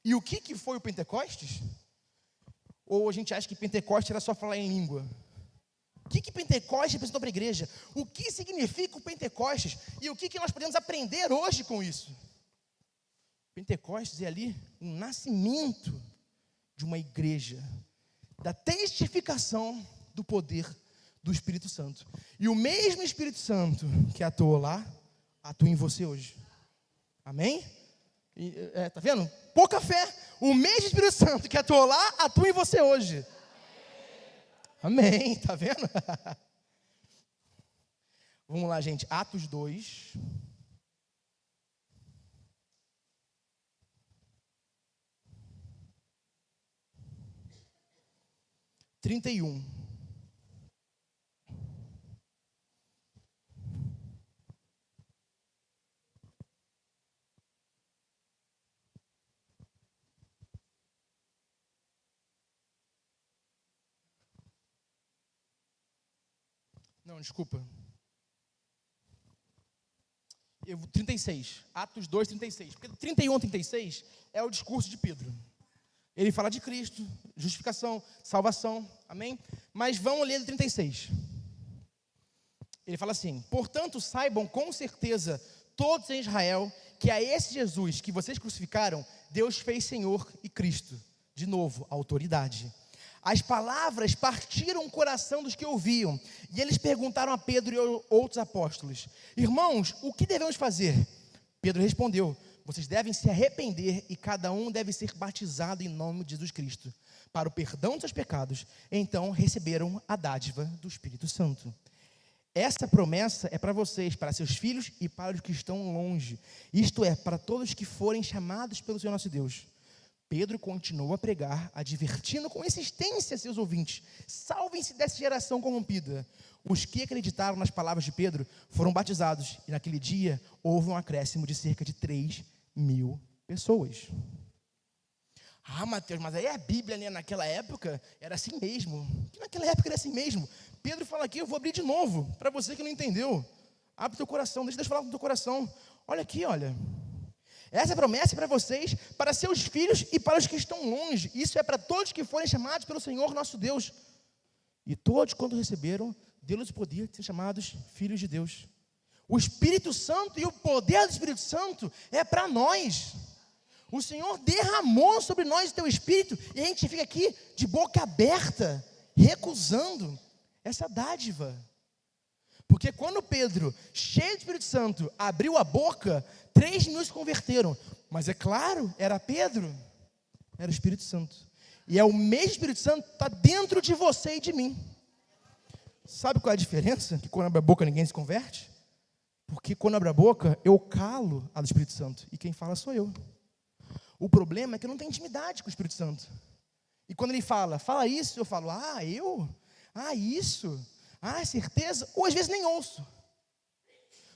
E o que foi o Pentecostes? Ou a gente acha que Pentecostes era só falar em língua? O que Pentecostes representou para a igreja? O que significa o Pentecostes? E o que nós podemos aprender hoje com isso? Pentecostes é ali um nascimento de uma igreja, da testificação do poder do Espírito Santo. E o mesmo Espírito Santo que atuou lá, atua em você hoje. Amém? Tá vendo? Pouca fé. O mesmo Espírito Santo que atuou lá, atua em você hoje. Amém. Tá vendo? Vamos lá, gente. Atos 2. (31). Não, desculpa. 36. Atos 2, 36. Porque 31 a 36 é o discurso de Pedro. Ele fala de Cristo, justificação, salvação, amém? Mas vamos ler 36. Ele fala assim: portanto, saibam com certeza todos em Israel que a esse Jesus que vocês crucificaram, Deus fez Senhor e Cristo. De novo, autoridade. As palavras partiram o coração dos que ouviam, e eles perguntaram a Pedro e outros apóstolos: irmãos, o que devemos fazer? Pedro respondeu: vocês devem se arrepender e cada um deve ser batizado em nome de Jesus Cristo, para o perdão dos seus pecados. Então receberam a dádiva do Espírito Santo. Essa promessa é para vocês, para seus filhos e para os que estão longe, isto é, para todos que forem chamados pelo Senhor nosso Deus. Pedro continuou a pregar, advertindo com insistência seus ouvintes: salvem-se dessa geração corrompida. Os que acreditaram nas palavras de Pedro foram batizados, e naquele dia houve um acréscimo de cerca de 3.000 pessoas. Ah, Mateus, mas aí a Bíblia, né, naquela época era assim mesmo. Que naquela época era assim mesmo. Pedro fala aqui, eu vou abrir de novo, para você que não entendeu. Abre teu coração, deixa Deus falar com o teu coração. Olha aqui, olha. Essa promessa é para vocês, para seus filhos e para os que estão longe. Isso é para todos que forem chamados pelo Senhor nosso Deus. E todos, quando receberam, deu-lhes o poder de ser chamados filhos de Deus. O Espírito Santo e o poder do Espírito Santo é para nós. O Senhor derramou sobre nós o teu Espírito, e a gente fica aqui de boca aberta, recusando essa dádiva. Porque quando Pedro, cheio do Espírito Santo, abriu a boca, 3.000 se converteram. Mas é claro, era Pedro, era o Espírito Santo. E é o mesmo Espírito Santo que está dentro de você e de mim. Sabe qual é a diferença? Que quando abre a boca ninguém se converte? Porque quando abre a boca, eu calo a do Espírito Santo. E quem fala sou eu. O problema é que eu não tenho intimidade com o Espírito Santo. E quando ele fala isso, eu falo, eu? Isso? Certeza? Ou às vezes nem ouço.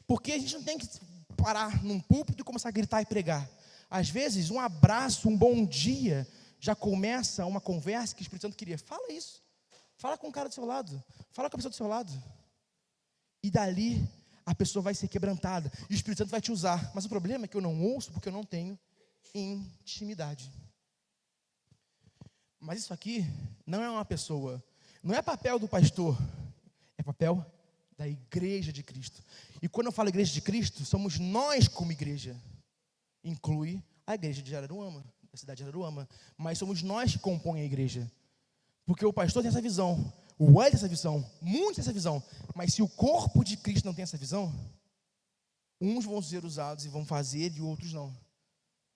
Porque a gente não tem que parar num púlpito e começar a gritar e pregar. Às vezes, um abraço, um bom dia, já começa uma conversa que o Espírito Santo queria. Fala isso. Fala com o cara do seu lado. Fala com a pessoa do seu lado. E dali, a pessoa vai ser quebrantada. E o Espírito Santo vai te usar. Mas o problema é que eu não ouço porque eu não tenho intimidade. Mas isso aqui não é uma pessoa. Não é papel do pastor. É papel da igreja de Cristo. E quando eu falo igreja de Cristo, somos nós como igreja. Inclui a igreja de Araruama, da cidade de Araruama. Mas somos nós que compõem a igreja. Porque o pastor tem essa visão, o Hélio tem essa visão, muitos têm essa visão. Mas se o corpo de Cristo não tem essa visão, uns vão ser usados e vão fazer e outros não.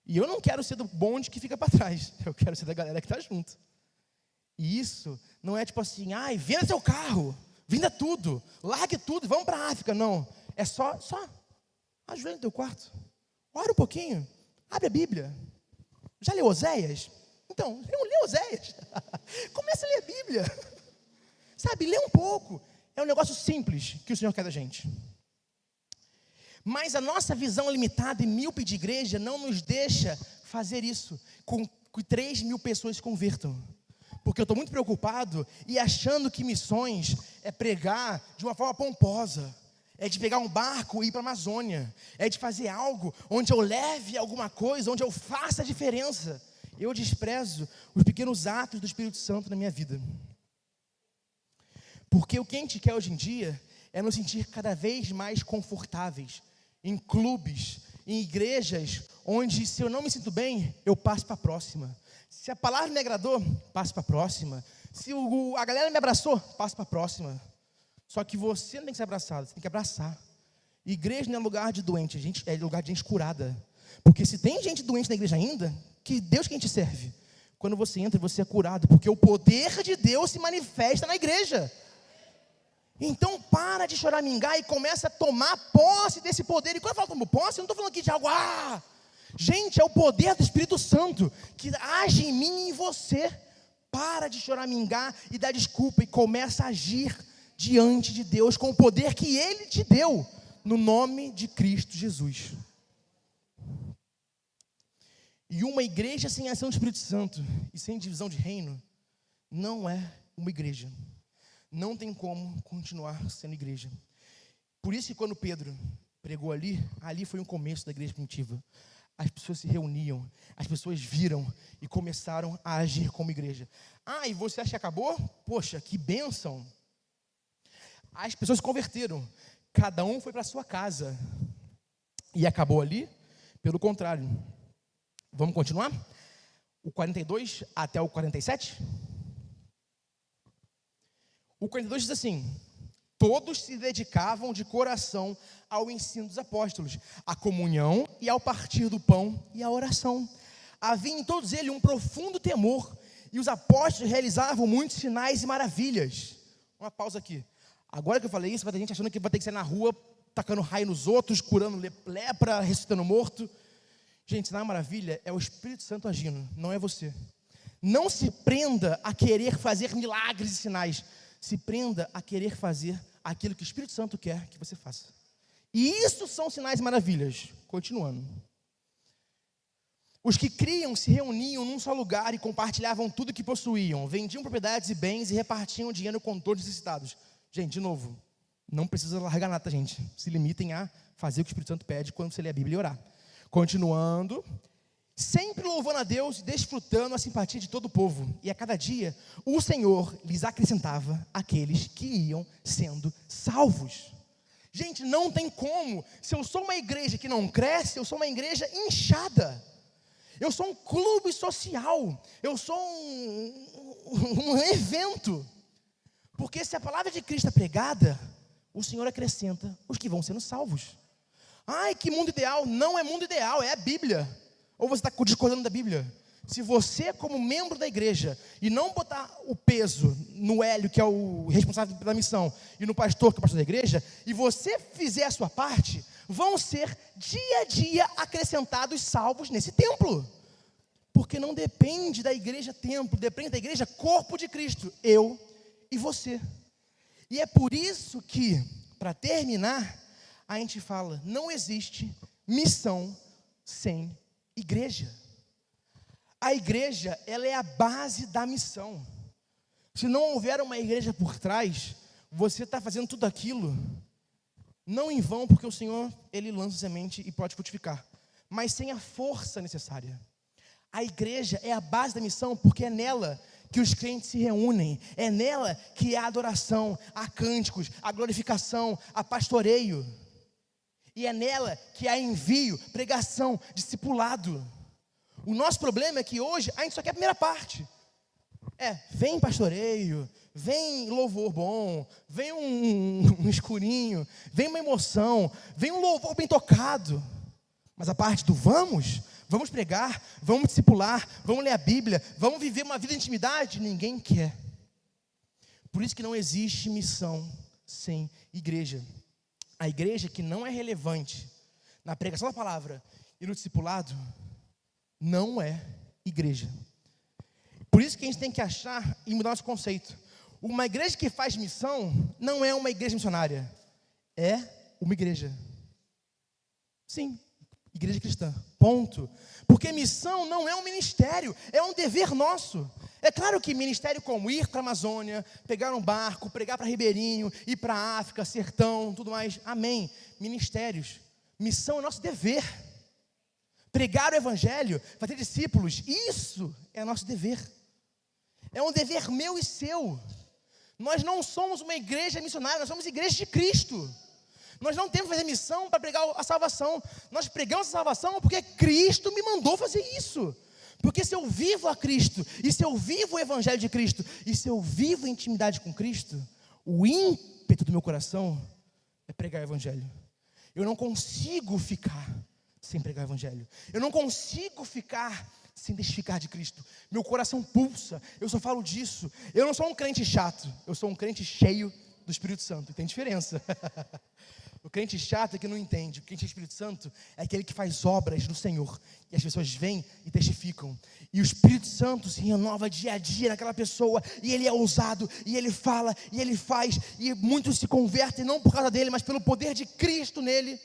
E eu não quero ser do bonde que fica para trás. Eu quero ser da galera que está junto. E isso não é tipo assim, venda seu carro, venda tudo, largue tudo, vamos para a África. Não, é só ajoelha no teu quarto, ora um pouquinho, abre a Bíblia. Já leu Oséias? Então, eu li Oséias. Começa a ler a Bíblia. Sabe, lê um pouco. É um negócio simples que o Senhor quer da gente. Mas a nossa visão limitada e míope de igreja não nos deixa fazer isso com que 3.000 pessoas se convertam. Porque eu estou muito preocupado e achando que missões é pregar de uma forma pomposa. É de pegar um barco e ir para a Amazônia. É de fazer algo onde eu leve alguma coisa, onde eu faça a diferença. Eu desprezo os pequenos atos do Espírito Santo na minha vida. Porque o que a gente quer hoje em dia é nos sentir cada vez mais confortáveis em clubes, em igrejas, onde se eu não me sinto bem, eu passo para a próxima. Se a palavra me agradou, passo para a próxima. Se a galera me abraçou, passo para a próxima. Só que você não tem que ser abraçado, você tem que abraçar. Igreja não é lugar de doente, é lugar de gente curada. Porque se tem gente doente na igreja ainda, que Deus que a gente serve. Quando você entra, você é curado, porque o poder de Deus se manifesta na igreja. Então para de choramingar e começa a tomar posse desse poder. E quando eu falo tomar posse, eu não estou falando aqui de algo, gente, é o poder do Espírito Santo que age em mim e em você. Para de choramingar e dar desculpa e começa a agir diante de Deus com o poder que Ele te deu, no nome de Cristo Jesus. E uma igreja sem ação do Espírito Santo e sem divisão de reino não é uma igreja. Não tem como continuar sendo igreja. Por isso que quando Pedro pregou ali foi o começo da igreja primitiva. As pessoas se reuniam, as pessoas viram e começaram a agir como igreja. E você acha que acabou? Poxa, que bênção! As pessoas se converteram, cada um foi para a sua casa. E acabou ali? Pelo contrário. Vamos continuar? O 42 até o 47? O 42 diz assim: todos se dedicavam de coração ao ensino dos apóstolos, à comunhão e ao partir do pão e à oração. Havia em todos eles um profundo temor, e os apóstolos realizavam muitos sinais e maravilhas. Uma pausa aqui. Agora que eu falei isso, vai ter gente achando que vai ter que sair na rua, tacando raio nos outros, curando lepra, ressuscitando morto. Gente, sinal maravilha é o Espírito Santo agindo, não é você. Não se prenda a querer fazer milagres e sinais. Se prenda a querer fazer aquilo que o Espírito Santo quer que você faça. E isso são sinais e maravilhas. Continuando. Os que criam se reuniam num só lugar e compartilhavam tudo que possuíam. Vendiam propriedades e bens e repartiam dinheiro com todos os necessitados. Gente, de novo, não precisa largar nada, gente. Se limitem a fazer o que o Espírito Santo pede quando você lê a Bíblia e orar. Continuando, sempre louvando a Deus e desfrutando a simpatia de todo o povo. E a cada dia, o Senhor lhes acrescentava aqueles que iam sendo salvos. Gente, não tem como. Se eu sou uma igreja que não cresce, eu sou uma igreja inchada. Eu sou um clube social. Eu sou um evento. Porque se a palavra de Cristo é pregada, o Senhor acrescenta os que vão sendo salvos. Ai, que mundo ideal. Não é mundo ideal, é a Bíblia. Ou você está discordando da Bíblia? Se você, como membro da igreja, e não botar o peso no Hélio, que é o responsável pela missão, e no pastor, que é o pastor da igreja, e você fizer a sua parte, vão ser dia a dia acrescentados salvos nesse templo. Porque não depende da igreja templo, depende da igreja corpo de Cristo, eu e você. E é por isso que, para terminar, a gente fala, não existe missão sem igreja. A igreja, ela é a base da missão. Se não houver uma igreja por trás, você está fazendo tudo aquilo, não em vão, porque o Senhor, Ele lança semente e pode frutificar, mas sem a força necessária. A igreja é a base da missão, porque é nela que os crentes se reúnem, é nela que há adoração, há cânticos, há glorificação, há pastoreio, e é nela que há envio, pregação, discipulado. O nosso problema é que hoje a gente só quer a primeira parte. Vem pastoreio, vem louvor bom, vem um escurinho, vem uma emoção, vem um louvor bem tocado. Mas a parte do vamos pregar, vamos discipular, vamos ler a Bíblia, vamos viver uma vida de intimidade, ninguém quer. Por isso que não existe missão sem igreja. A igreja que não é relevante na pregação da palavra e no discipulado, não é igreja. Por isso que a gente tem que achar e mudar nosso conceito. Uma igreja que faz missão não é uma igreja missionária, é uma igreja. Sim, igreja cristã, ponto. Porque missão não é um ministério, é um dever nosso. É claro que ministério como ir para a Amazônia, pegar um barco, pregar para Ribeirinho, ir para a África, sertão, tudo mais, amém. Ministérios, missão é nosso dever. Pregar o evangelho, fazer discípulos, isso é nosso dever. É um dever meu e seu. Nós não somos uma igreja missionária, nós somos igreja de Cristo. Nós não temos que fazer missão para pregar a salvação. Nós pregamos a salvação porque Cristo me mandou fazer isso. Porque se eu vivo a Cristo, e se eu vivo o evangelho de Cristo, e se eu vivo a intimidade com Cristo, o ímpeto do meu coração é pregar o evangelho. Eu não consigo ficar sem pregar o evangelho. Eu não consigo ficar sem testificar de Cristo. Meu coração pulsa, eu só falo disso. Eu não sou um crente chato, eu sou um crente cheio do Espírito Santo. Tem diferença. O crente chato é que não entende. O crente do Espírito Santo é aquele que faz obras no Senhor. E as pessoas vêm e testificam. E o Espírito Santo se renova dia a dia naquela pessoa. E ele é ousado, e ele fala, e ele faz. E muitos se convertem, não por causa dele, mas pelo poder de Cristo nele.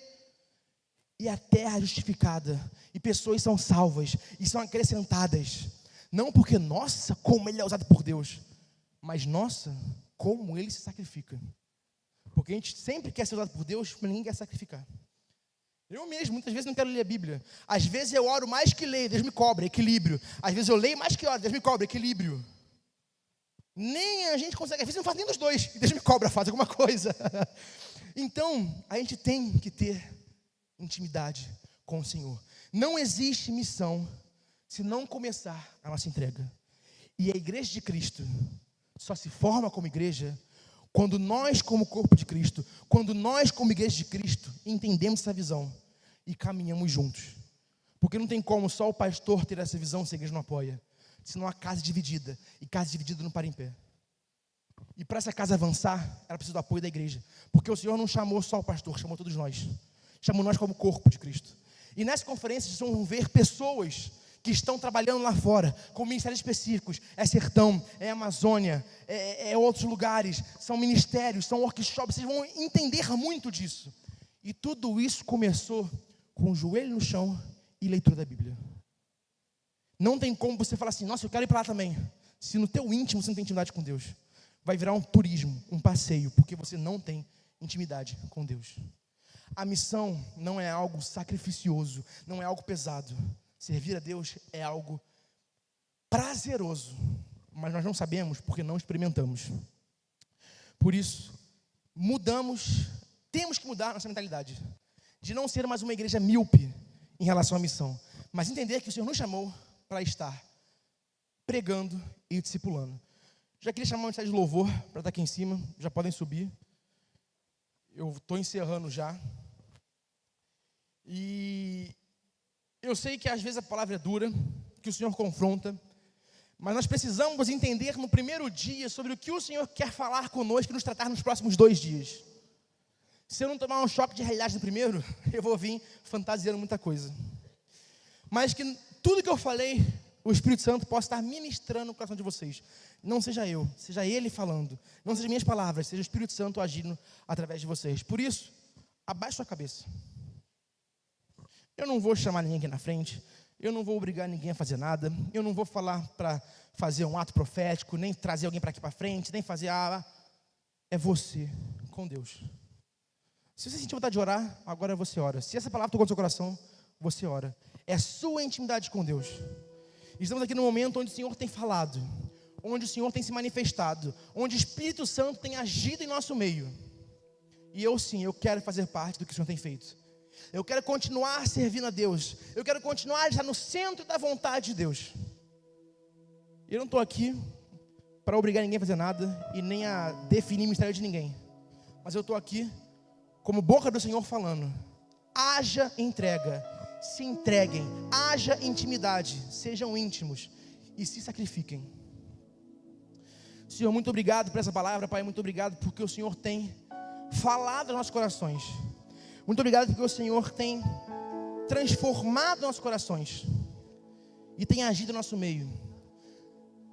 E a terra é justificada, e pessoas são salvas, e são acrescentadas, não porque, nossa, como ele é usado por Deus, mas, nossa, como ele se sacrifica, porque a gente sempre quer ser usado por Deus, mas ninguém quer sacrificar. Eu mesmo, muitas vezes não quero ler a Bíblia, às vezes eu oro mais que leio, Deus me cobra, equilíbrio, às vezes eu leio mais que oro, Deus me cobra, equilíbrio, nem a gente consegue, às vezes eu não faço nem dos dois, e Deus me cobra, faz alguma coisa. Então, a gente tem que ter intimidade com o Senhor. Não existe missão se não começar a nossa entrega. E a igreja de Cristo só se forma como igreja quando nós, como corpo de Cristo, quando nós, como igreja de Cristo, entendemos essa visão e caminhamos juntos. Porque não tem como só o pastor ter essa visão se a igreja não apoia. Senão a casa é dividida, e casa dividida não para em pé. E para essa casa avançar, ela precisa do apoio da igreja. Porque o Senhor não chamou só o pastor, chamou todos nós. Chamou nós como corpo de Cristo. E nessa conferência vocês vão ver pessoas que estão trabalhando lá fora, com ministérios específicos. É sertão, é Amazônia, é outros lugares, são ministérios, são workshops. Vocês vão entender muito disso. E tudo isso começou com o joelho no chão e leitura da Bíblia. Não tem como você falar assim, nossa, eu quero ir para lá também. Se no teu íntimo você não tem intimidade com Deus, vai virar um turismo, um passeio, porque você não tem intimidade com Deus. A missão não é algo sacrificioso, não é algo pesado. Servir a Deus é algo prazeroso, mas nós não sabemos porque não experimentamos. Por isso, temos que mudar nossa mentalidade, de não ser mais uma igreja míope em relação à missão, mas entender que o Senhor nos chamou para estar pregando e discipulando. Já queria chamar uma mensagem de louvor para estar aqui em cima, já podem subir. Eu estou encerrando já. E eu sei que às vezes a palavra é dura, que o Senhor confronta, mas nós precisamos entender no primeiro dia sobre o que o Senhor quer falar conosco e nos tratar nos próximos 2 dias. Se eu não tomar um choque de realidade no primeiro, eu vou vir fantasiando muita coisa. Mas que tudo que eu falei, o Espírito Santo possa estar ministrando no coração de vocês. Não seja eu, seja Ele falando. Não sejam minhas palavras, seja o Espírito Santo agindo através de vocês. Por isso, abaixe sua cabeça. Eu não vou chamar ninguém aqui na frente. Eu não vou obrigar ninguém a fazer nada. Eu não vou falar para fazer um ato profético, nem trazer alguém para aqui para frente, nem fazer... É você com Deus. Se você sentir vontade de orar, agora você ora. Se essa palavra tocou no seu coração, você ora. É a sua intimidade com Deus. Estamos aqui no momento onde o Senhor tem falado, onde o Senhor tem se manifestado, onde o Espírito Santo tem agido em nosso meio. E eu sim, eu quero fazer parte do que o Senhor tem feito. Eu quero continuar servindo a Deus. Eu quero continuar a estar no centro da vontade de Deus. Eu não estou aqui para obrigar ninguém a fazer nada e nem a definir o mistério de ninguém. Mas eu estou aqui como boca do Senhor falando: haja entrega, se entreguem, haja intimidade, sejam íntimos e se sacrifiquem. Senhor, muito obrigado por essa palavra, Pai. Muito obrigado porque o Senhor tem falado aos nossos corações. Muito obrigado porque o Senhor tem transformado nossos corações e tem agido no nosso meio.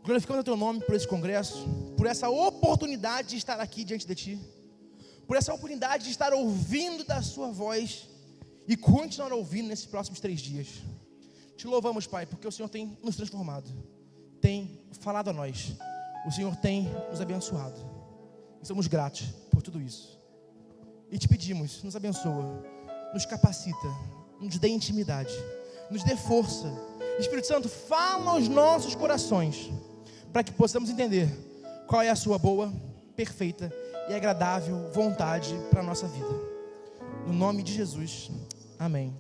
Glorificando o Teu nome por esse congresso, por essa oportunidade de estar aqui diante de Ti, por essa oportunidade de estar ouvindo da Sua voz e continuar ouvindo nesses próximos 3 dias. Te louvamos, Pai, porque o Senhor tem nos transformado, tem falado a nós, o Senhor tem nos abençoado e somos gratos por tudo isso. E te pedimos, nos abençoa, nos capacita, nos dê intimidade, nos dê força. Espírito Santo, fala aos nossos corações, para que possamos entender qual é a sua boa, perfeita e agradável vontade para a nossa vida. No nome de Jesus, amém.